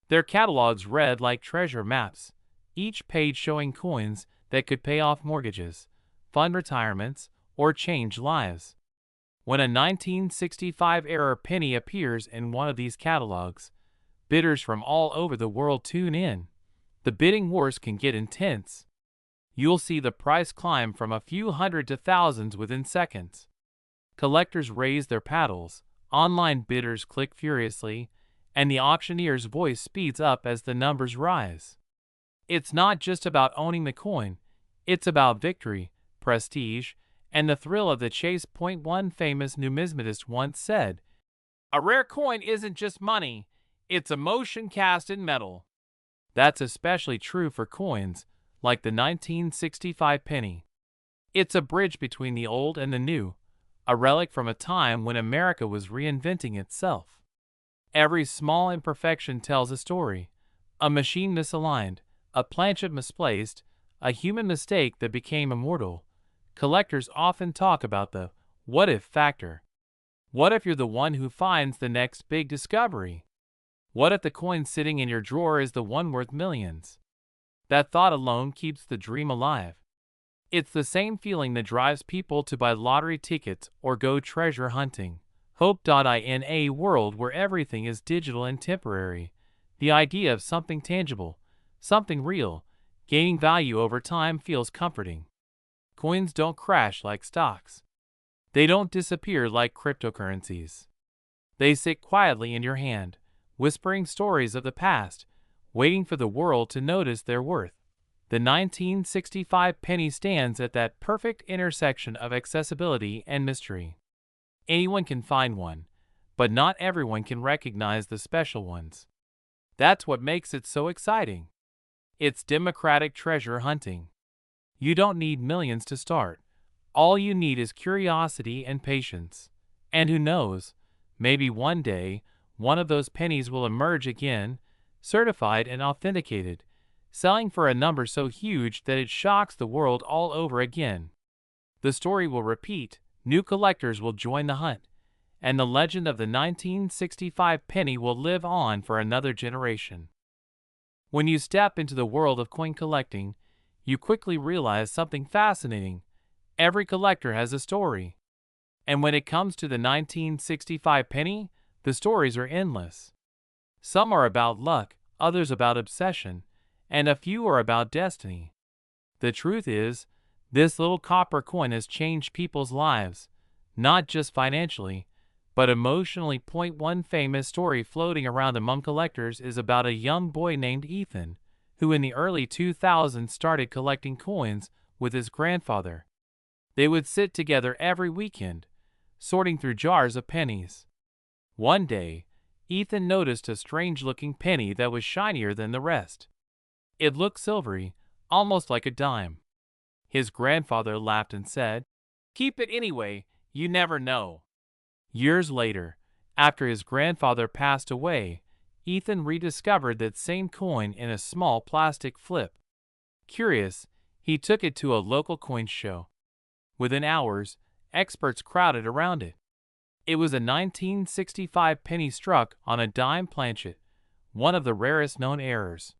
Their catalogs read like treasure maps, each page showing coins that could pay off mortgages, fund retirements, or change lives. When a 1965-era penny appears in one of these catalogs, bidders from all over the world tune in. The bidding wars can get intense. You'll see the price climb from a few hundred to thousands within seconds. Collectors raise their paddles, online bidders click furiously, and the auctioneer's voice speeds up as the numbers rise. It's not just about owning the coin, it's about victory, prestige, and the thrill of the chase. One famous numismatist once said, "A rare coin isn't just money, it's emotion cast in metal." That's especially true for coins like the 1965 penny. It's a bridge between the old and the new, a relic from a time when America was reinventing itself. Every small imperfection tells a story. A machine misaligned, a planchet misplaced, a human mistake that became immortal. Collectors often talk about the what if factor. What if you're the one who finds the next big discovery? What if the coin sitting in your drawer is the one worth millions? That thought alone keeps the dream alive. It's the same feeling that drives people to buy lottery tickets or go treasure hunting. In a world where everything is digital and temporary, the idea of something tangible, something real, gaining value over time feels comforting. Coins don't crash like stocks. They don't disappear like cryptocurrencies. They sit quietly in your hand, whispering stories of the past, waiting for the world to notice their worth. The 1965 penny stands at that perfect intersection of accessibility and mystery. Anyone can find one, but not everyone can recognize the special ones. That's what makes it so exciting. It's democratic treasure hunting. You don't need millions to start. All you need is curiosity and patience. And who knows, maybe one day, one of those pennies will emerge again, certified and authenticated, selling for a number so huge that it shocks the world all over again. The story will repeat, new collectors will join the hunt, and the legend of the 1965 penny will live on for another generation. When you step into the world of coin collecting, you quickly realize something fascinating. Every collector has a story. And when it comes to the 1965 penny, the stories are endless. Some are about luck, others about obsession, and a few are about destiny. The truth is, this little copper coin has changed people's lives, not just financially, but emotionally. One famous story floating around among collectors is about a young boy named Ethan, who in the early 2000s started collecting coins with his grandfather. They would sit together every weekend, sorting through jars of pennies. One day, Ethan noticed a strange-looking penny that was shinier than the rest. It looked silvery, almost like a dime. His grandfather laughed and said, "Keep it anyway, you never know." Years later, after his grandfather passed away, Ethan rediscovered that same coin in a small plastic flip. Curious, he took it to a local coin show. Within hours, experts crowded around it. It was a 1965 penny struck on a dime planchet, one of the rarest known errors.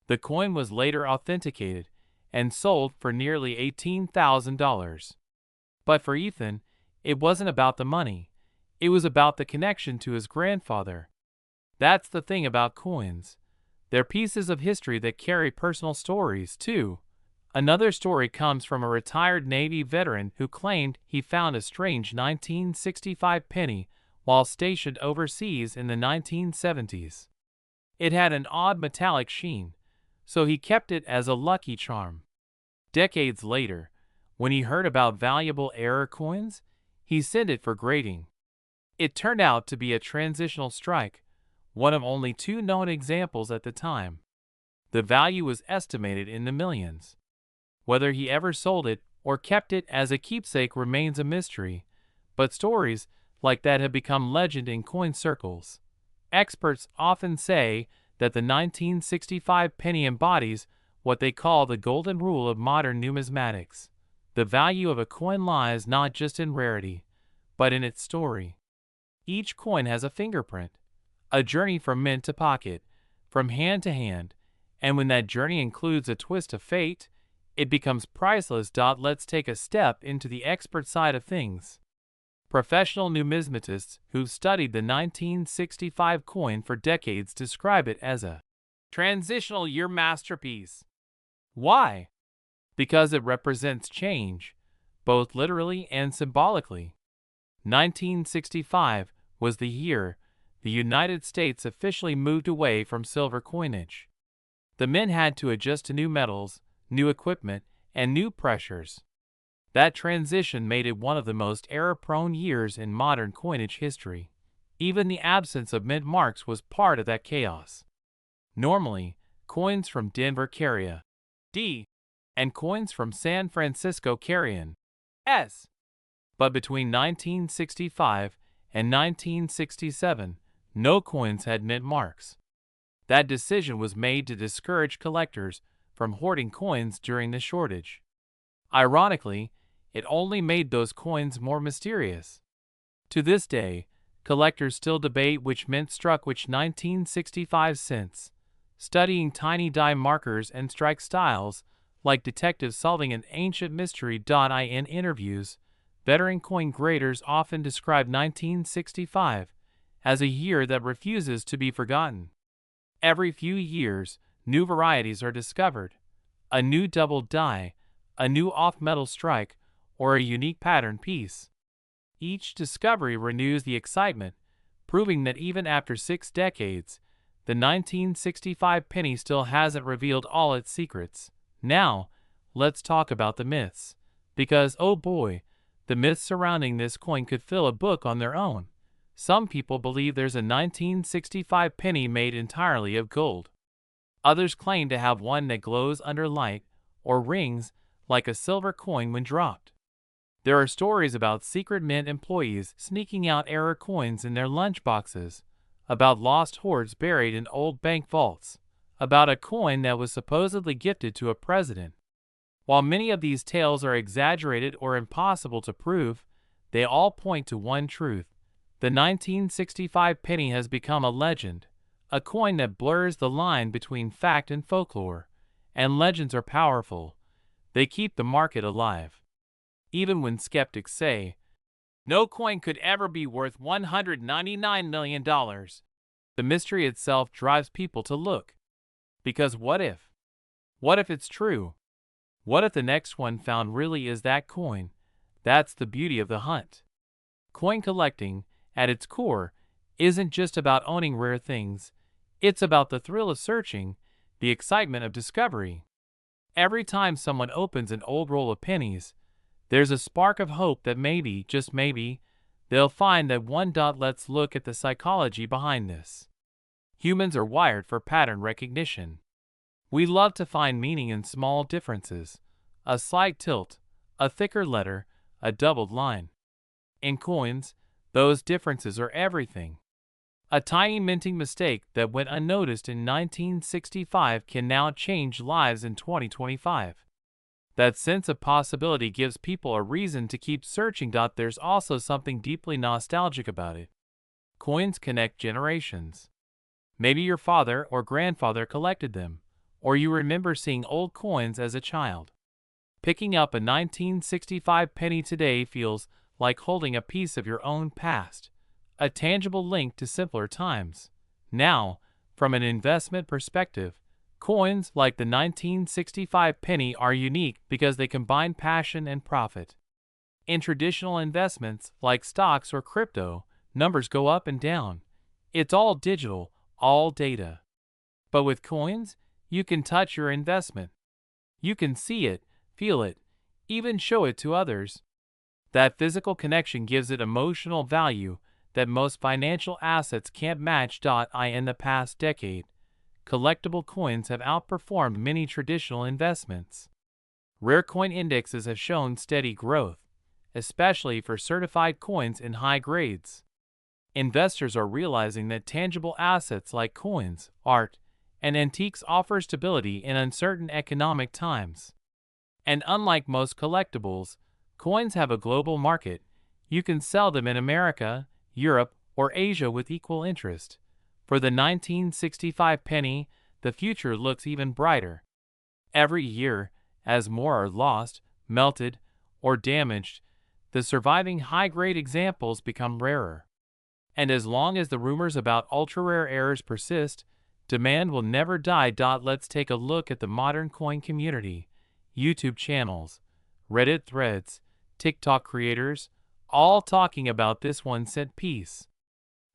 The coin was later authenticated and sold for nearly $18,000. But for Ethan, it wasn't about the money. It was about the connection to his grandfather. That's the thing about coins. They're pieces of history that carry personal stories, too. Another story comes from a retired Navy veteran who claimed he found a strange 1965 penny while stationed overseas in the 1970s. It had an odd metallic sheen, so he kept it as a lucky charm. Decades later, when he heard about valuable error coins, he sent it for grading. It turned out to be a transitional strike, one of only 2 known examples at the time. The value was estimated in the millions. Whether he ever sold it or kept it as a keepsake remains a mystery, but stories like that have become legend in coin circles. Experts often say that the 1965 penny embodies what they call the golden rule of modern numismatics. The value of a coin lies not just in rarity, but in its story. Each coin has a fingerprint, a journey from mint to pocket, from hand to hand, and when that journey includes a twist of fate, it becomes priceless. Let's take a step into the expert side of things. Professional numismatists who've studied the 1965 coin for decades describe it as a transitional year masterpiece. Why? Because it represents change, both literally and symbolically. 1965 was the year the United States officially moved away from silver coinage. The mint had to adjust to new metals, new equipment, and new pressures. That transition made it one of the most error-prone years in modern coinage history. Even the absence of mint marks was part of that chaos. Normally, coins from Denver carry a D, and coins from San Francisco carry an S. But between 1965 and 1967, no coins had mint marks. That decision was made to discourage collectors from hoarding coins during the shortage. Ironically, it only made those coins more mysterious. To this day, collectors still debate which mint struck which 1965 cents, studying tiny die markers and strike styles like detectives solving an ancient mystery. In interviews, veteran coin graders often describe 1965 as a year that refuses to be forgotten. Every few years, new varieties are discovered, a new double die, a new off-metal strike, or a unique pattern piece. Each discovery renews the excitement, proving that even after 6 decades, the 1965 penny still hasn't revealed all its secrets. Now, let's talk about the myths, because oh boy, the myths surrounding this coin could fill a book on their own. Some people believe there's a 1965 penny made entirely of gold. Others claim to have one that glows under light or rings like a silver coin when dropped. There are stories about secret mint employees sneaking out error coins in their lunchboxes, about lost hoards buried in old bank vaults, about a coin that was supposedly gifted to a president. While many of these tales are exaggerated or impossible to prove, they all point to one truth. The 1965 penny has become a legend, a coin that blurs the line between fact and folklore. And legends are powerful. They keep the market alive. Even when skeptics say, no coin could ever be worth $199 million, the mystery itself drives people to look. Because what if? What if it's true? What if the next one found really is that coin? That's the beauty of the hunt. Coin collecting, at its core, isn't just about owning rare things. It's about the thrill of searching, the excitement of discovery. Every time someone opens an old roll of pennies, there's a spark of hope that maybe, just maybe, they'll find that one. Let's look at the psychology behind this. Humans are wired for pattern recognition. We love to find meaning in small differences, a slight tilt, a thicker letter, a doubled line. In coins, those differences are everything. A tiny minting mistake that went unnoticed in 1965 can now change lives in 2025. That sense of possibility gives people a reason to keep searching. There's also something deeply nostalgic about it. Coins connect generations. Maybe your father or grandfather collected them, or you remember seeing old coins as a child. Picking up a 1965 penny today feels like holding a piece of your own past, a tangible link to simpler times. Now, from an investment perspective, coins like the 1965 penny are unique because they combine passion and profit. In traditional investments like stocks or crypto, numbers go up and down. It's all digital, all data. But with coins, you can touch your investment. You can see it, feel it, even show it to others. That physical connection gives it emotional value that most financial assets can't match. In the past decade, collectible coins have outperformed many traditional investments. Rare coin indexes have shown steady growth, especially for certified coins in high grades. Investors are realizing that tangible assets like coins, art, and antiques offer stability in uncertain economic times. And unlike most collectibles, coins have a global market. You can sell them in America, Europe, or Asia with equal interest. For the 1965 penny, the future looks even brighter. Every year, as more are lost, melted, or damaged, the surviving high-grade examples become rarer. And as long as the rumors about ultra-rare errors persist, demand will never die. Let's take a look at the modern coin community. YouTube channels, Reddit threads, TikTok creators, all talking about this 1-cent piece.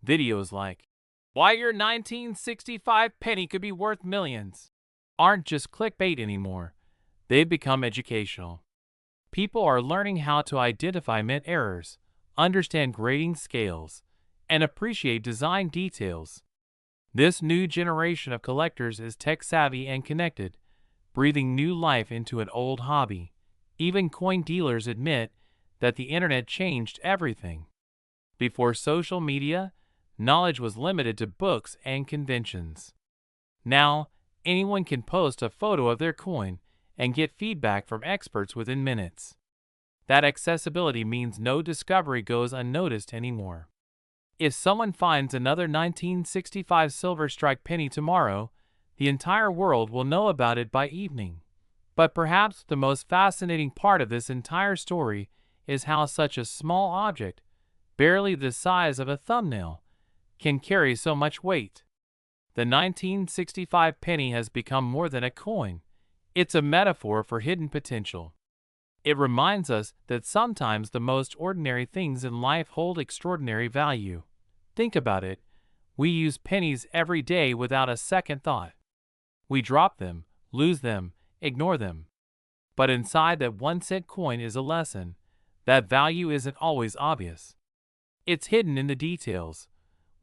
Videos like, why your 1965 penny could be worth millions, aren't just clickbait anymore. They've become educational. People are learning how to identify mint errors, understand grading scales, and appreciate design details. This new generation of collectors is tech-savvy and connected, breathing new life into an old hobby. Even coin dealers admit that the internet changed everything. Before social media, knowledge was limited to books and conventions. Now, anyone can post a photo of their coin and get feedback from experts within minutes. That accessibility means no discovery goes unnoticed anymore. If someone finds another 1965 silver strike penny tomorrow, the entire world will know about it by evening. But perhaps the most fascinating part of this entire story is how such a small object, barely the size of a thumbnail, can carry so much weight. The 1965 penny has become more than a coin. It's a metaphor for hidden potential. It reminds us that sometimes the most ordinary things in life hold extraordinary value. Think about it. We use pennies every day without a second thought. We drop them, lose them, ignore them. But inside that 1-cent coin is a lesson. That value isn't always obvious. It's hidden in the details,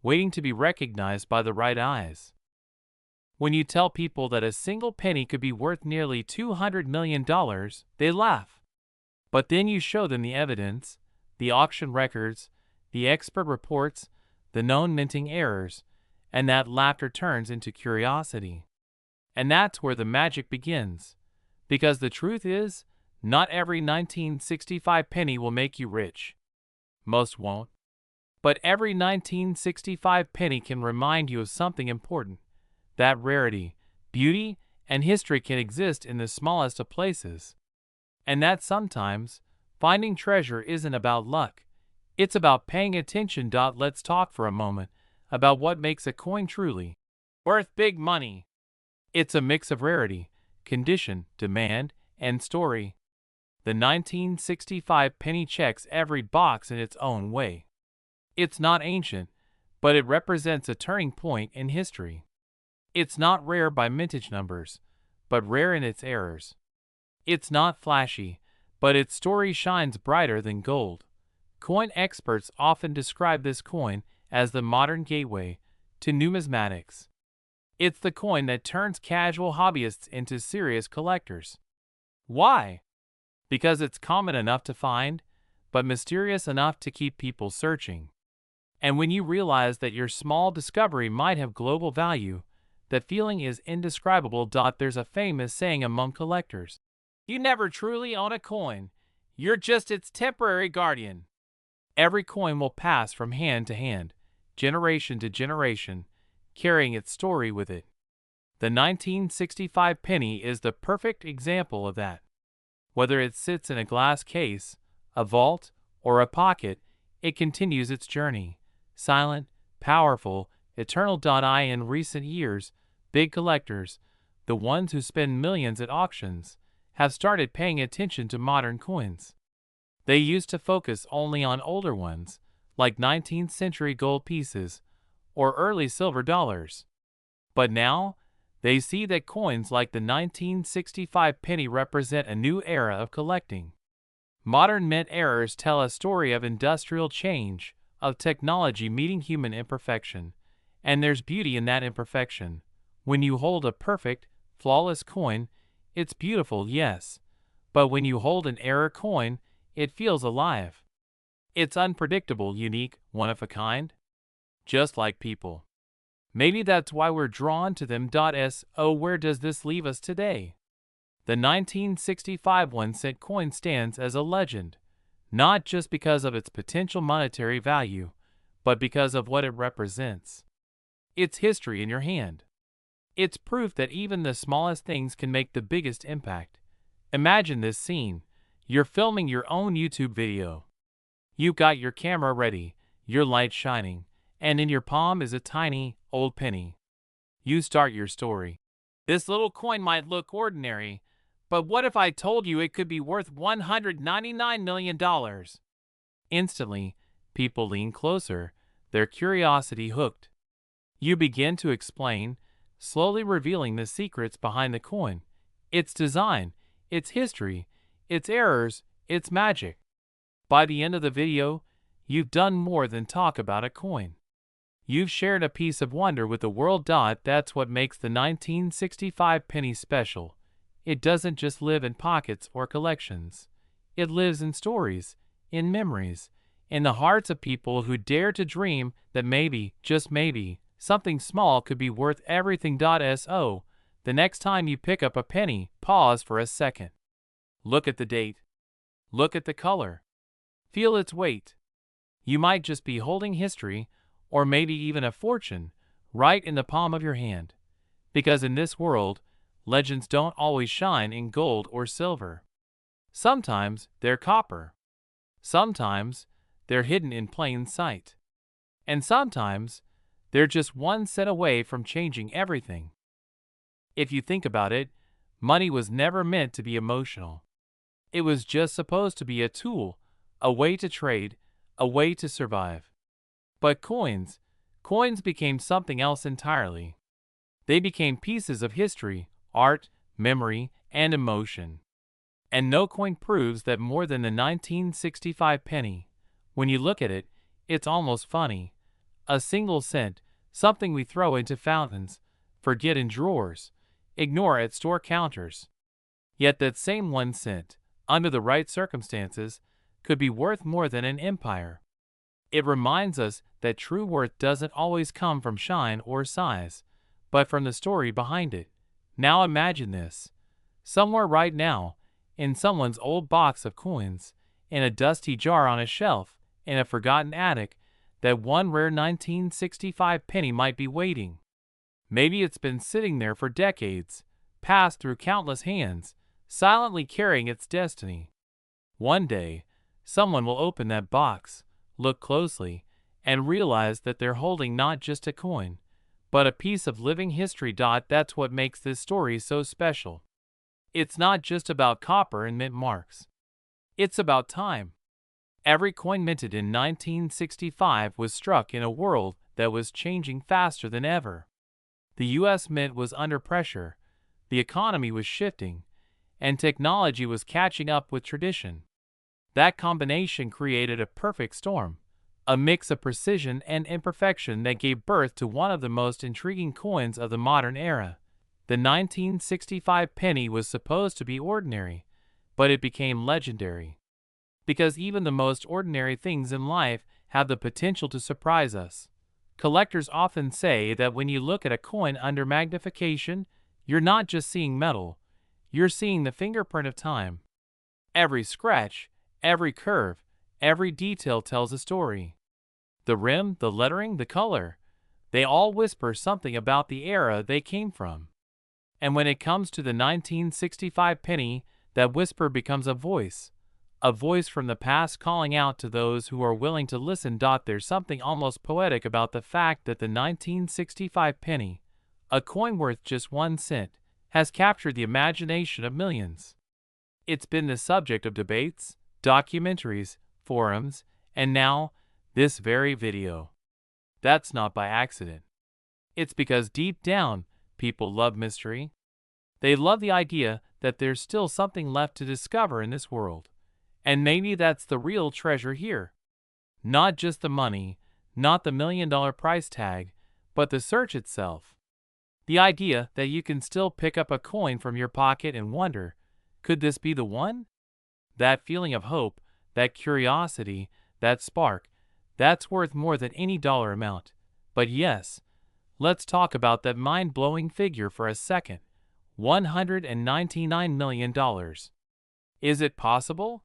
waiting to be recognized by the right eyes. When you tell people that a single penny could be worth nearly $200 million, they laugh. But then you show them the evidence, the auction records, the expert reports, the known minting errors, and that laughter turns into curiosity. And that's where the magic begins. Because the truth is, not every 1965 penny will make you rich. Most won't. But every 1965 penny can remind you of something important. That rarity, beauty, and history can exist in the smallest of places. And that sometimes, finding treasure isn't about luck. It's about paying attention. Let's talk for a moment about what makes a coin truly worth big money. It's a mix of rarity, condition, demand, and story. The 1965 penny checks every box in its own way. It's not ancient, but it represents a turning point in history. It's not rare by mintage numbers, but rare in its errors. It's not flashy, but its story shines brighter than gold. Coin experts often describe this coin as the modern gateway to numismatics. It's the coin that turns casual hobbyists into serious collectors. Why? Because it's common enough to find, but mysterious enough to keep people searching. And when you realize that your small discovery might have global value, that feeling is indescribable. There's a famous saying among collectors: you never truly own a coin, you're just its temporary guardian. Every coin will pass from hand to hand, generation to generation, carrying its story with it. The 1965 penny is the perfect example of that. Whether it sits in a glass case, a vault, or a pocket, it continues its journey. Silent, powerful, eternal. In recent years, big collectors, the ones who spend millions at auctions, have started paying attention to modern coins. They used to focus only on older ones, like 19th century gold pieces or early silver dollars. But now, they see that coins like the 1965 penny represent a new era of collecting. Modern mint errors tell a story of industrial change, of technology meeting human imperfection, and there's beauty in that imperfection. When you hold a perfect, flawless coin, it's beautiful, yes, but when you hold an error coin, it feels alive. It's unpredictable, unique, one of a kind. Just like people. Maybe that's why we're drawn to them. So where does this leave us today? The 1965 1-cent coin stands as a legend, not just because of its potential monetary value, but because of what it represents. It's history in your hand. It's proof that even the smallest things can make the biggest impact. Imagine this scene. You're filming your own YouTube video. You've got your camera ready, your light shining, and in your palm is a tiny, old penny. You start your story. This little coin might look ordinary, but what if I told you it could be worth $199 million? Instantly, people lean closer, their curiosity hooked. You begin to explain, slowly revealing the secrets behind the coin, its design, its history, its errors, its magic. By the end of the video, you've done more than talk about a coin. You've shared a piece of wonder with the world. That's what makes the 1965 penny special. It doesn't just live in pockets or collections. It lives in stories, in memories, in the hearts of people who dare to dream that maybe, just maybe, something small could be worth everything. So, the next time you pick up a penny, pause for a second. Look at the date. Look at the color. Feel its weight. You might just be holding history, or maybe even a fortune, right in the palm of your hand. Because in this world, legends don't always shine in gold or silver. Sometimes they're copper. Sometimes they're hidden in plain sight. And sometimes they're just one cent away from changing everything. If you think about it, money was never meant to be emotional. It was just supposed to be a tool, a way to trade, a way to survive. But coins became something else entirely. They became pieces of history, art, memory, and emotion. And no coin proves that more than the 1965 penny. When you look at it, it's almost funny. A single cent, something we throw into fountains, forget in drawers, ignore at store counters. Yet that same 1 cent, under the right circumstances, could be worth more than an empire. It reminds us that true worth doesn't always come from shine or size, but from the story behind it. Now imagine this. Somewhere right now, in someone's old box of coins, in a dusty jar on a shelf, in a forgotten attic, that one rare 1965 penny might be waiting. Maybe it's been sitting there for decades, passed through countless hands, silently carrying its destiny. One day, someone will open that box, look closely, and realize that they're holding not just a coin, but a piece of living history. That's what makes this story so special. It's not just about copper and mint marks. It's about time. Every coin minted in 1965 was struck in a world that was changing faster than ever. The U.S. Mint was under pressure, the economy was shifting, and technology was catching up with tradition. That combination created a perfect storm, a mix of precision and imperfection that gave birth to one of the most intriguing coins of the modern era. The 1965 penny was supposed to be ordinary, but it became legendary. Because even the most ordinary things in life have the potential to surprise us. Collectors often say that when you look at a coin under magnification, you're not just seeing metal, you're seeing the fingerprint of time. Every scratch, every curve, every detail tells a story. The rim, the lettering, the color, they all whisper something about the era they came from. And when it comes to the 1965 penny, that whisper becomes a voice from the past calling out to those who are willing to listen. There's something almost poetic about the fact that the 1965 penny, a coin worth just 1 cent, has captured the imagination of millions. It's been the subject of debates, documentaries, forums, and now, this very video. That's not by accident. It's because deep down, people love mystery. They love the idea that there's still something left to discover in this world. And maybe that's the real treasure here. Not just the money, not the $1 million price tag, but the search itself. The idea that you can still pick up a coin from your pocket and wonder, could this be the one? That feeling of hope, that curiosity, that spark, that's worth more than any dollar amount. But yes, let's talk about that mind-blowing figure for a second. $199 million. Is it possible?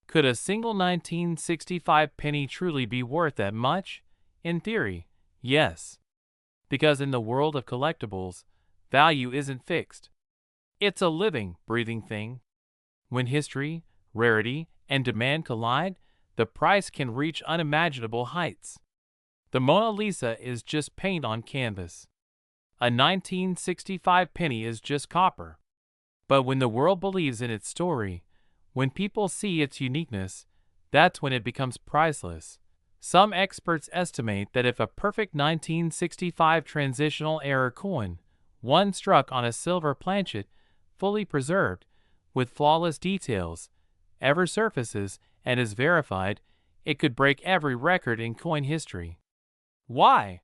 Could a single 1965 penny truly be worth that much? In theory, yes. Because in the world of collectibles, value isn't fixed. It's a living, breathing thing. When history, rarity, and demand collide, the price can reach unimaginable heights. The Mona Lisa is just paint on canvas. A 1965 penny is just copper. But when the world believes in its story, when people see its uniqueness, that's when it becomes priceless. Some experts estimate that if a perfect 1965 transitional era coin, one struck on a silver planchet, fully preserved, with flawless details, ever surfaces and is verified, it could break every record in coin history. Why?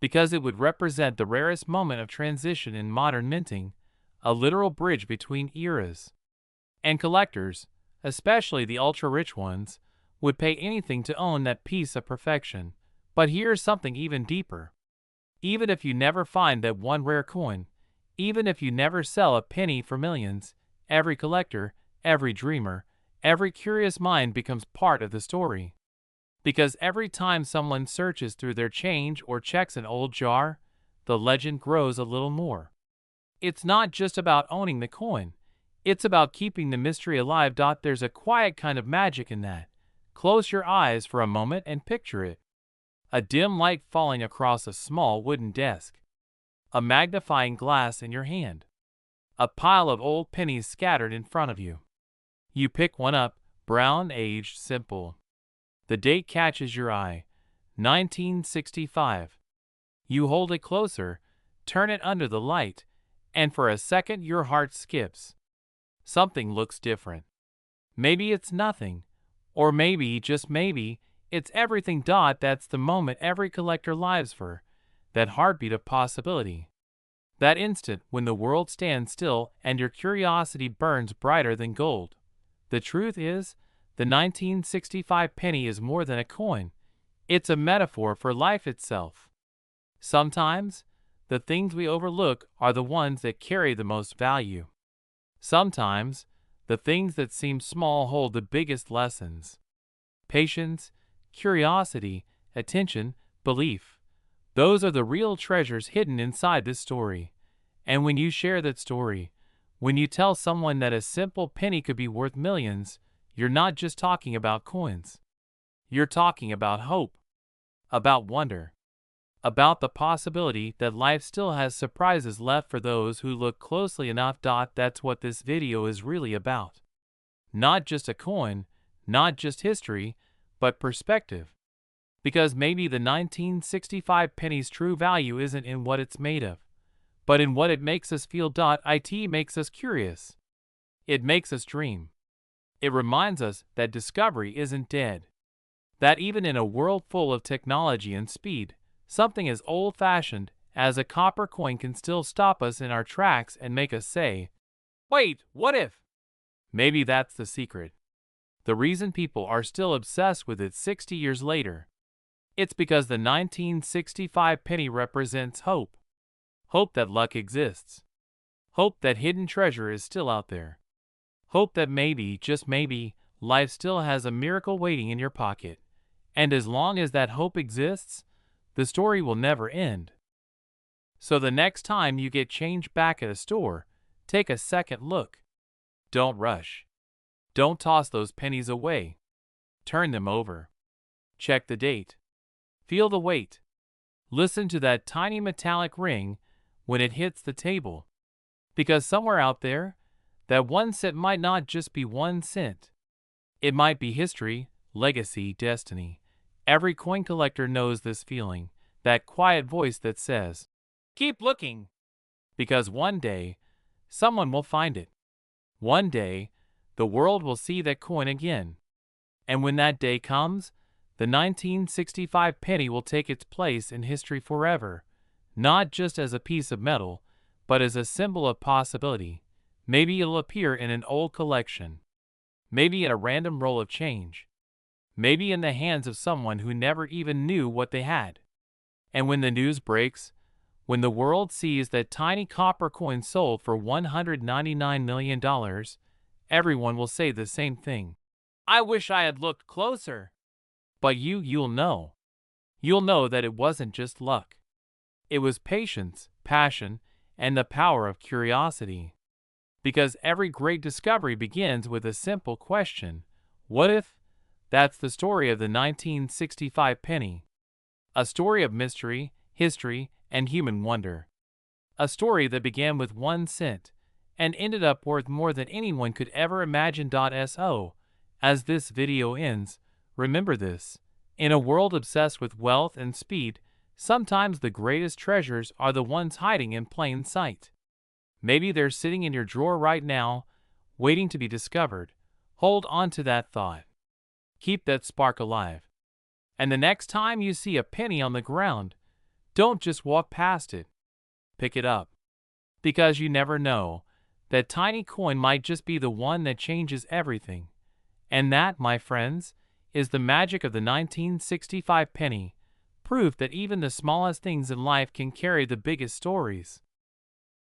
Because it would represent the rarest moment of transition in modern minting, a literal bridge between eras. And collectors, especially the ultra-rich ones, would pay anything to own that piece of perfection. But here's something even deeper. Even if you never find that one rare coin, even if you never sell a penny for millions, every collector, every dreamer, every curious mind becomes part of the story. Because every time someone searches through their change or checks an old jar, the legend grows a little more. It's not just about owning the coin. It's about keeping the mystery alive. There's a quiet kind of magic in that. Close your eyes for a moment and picture it. A dim light falling across a small wooden desk. A magnifying glass in your hand. A pile of old pennies scattered in front of you. You pick one up, brown, aged, simple. The date catches your eye, 1965. You hold it closer, turn it under the light, and for a second your heart skips. Something looks different. Maybe it's nothing, or maybe, just maybe, it's everything. That's the moment every collector lives for, that heartbeat of possibility. That instant when the world stands still and your curiosity burns brighter than gold. The truth is, the 1965 penny is more than a coin. It's a metaphor for life itself. Sometimes, the things we overlook are the ones that carry the most value. Sometimes, the things that seem small hold the biggest lessons. Patience, curiosity, attention, belief. Those are the real treasures hidden inside this story. And when you share that story, when you tell someone that a simple penny could be worth millions, you're not just talking about coins. You're talking about hope, about wonder, about the possibility that life still has surprises left for those who look closely enough. That's what this video is really about. Not just a coin, not just history, but perspective. Because maybe the 1965 penny's true value isn't in what it's made of, but in what it makes us feel. It makes us curious. It makes us dream. It reminds us that discovery isn't dead. That even in a world full of technology and speed, something as old-fashioned as a copper coin can still stop us in our tracks and make us say, "Wait, what if?" Maybe that's the secret. The reason people are still obsessed with it 60 years later. It's because the 1965 penny represents hope. Hope that luck exists. Hope that hidden treasure is still out there. Hope that maybe, just maybe, life still has a miracle waiting in your pocket. And as long as that hope exists, the story will never end. So the next time you get change back at a store, take a second look. Don't rush. Don't toss those pennies away. Turn them over. Check the date. Feel the weight. Listen to that tiny metallic ring when it hits the table. Because somewhere out there, that 1 cent might not just be 1 cent. It might be history, legacy, destiny. Every coin collector knows this feeling, that quiet voice that says, "Keep looking." Because one day, someone will find it. One day, the world will see that coin again. And when that day comes, the 1965 penny will take its place in history forever, not just as a piece of metal, but as a symbol of possibility. Maybe it'll appear in an old collection. Maybe in a random roll of change. Maybe in the hands of someone who never even knew what they had. And when the news breaks, when the world sees that tiny copper coin sold for $199 million, everyone will say the same thing. "I wish I had looked closer." But you'll know. You'll know that it wasn't just luck. It was patience, passion, and the power of curiosity. Because every great discovery begins with a simple question. What if? That's the story of the 1965 penny. A story of mystery, history, and human wonder. A story that began with 1 cent and ended up worth more than anyone could ever imagine. So, as this video ends, remember this. In a world obsessed with wealth and speed, sometimes the greatest treasures are the ones hiding in plain sight. Maybe they're sitting in your drawer right now, waiting to be discovered. Hold on to that thought. Keep that spark alive. And the next time you see a penny on the ground, don't just walk past it. Pick it up. Because you never know, that tiny coin might just be the one that changes everything. And that, my friends, is the magic of the 1965 penny, proof that even the smallest things in life can carry the biggest stories.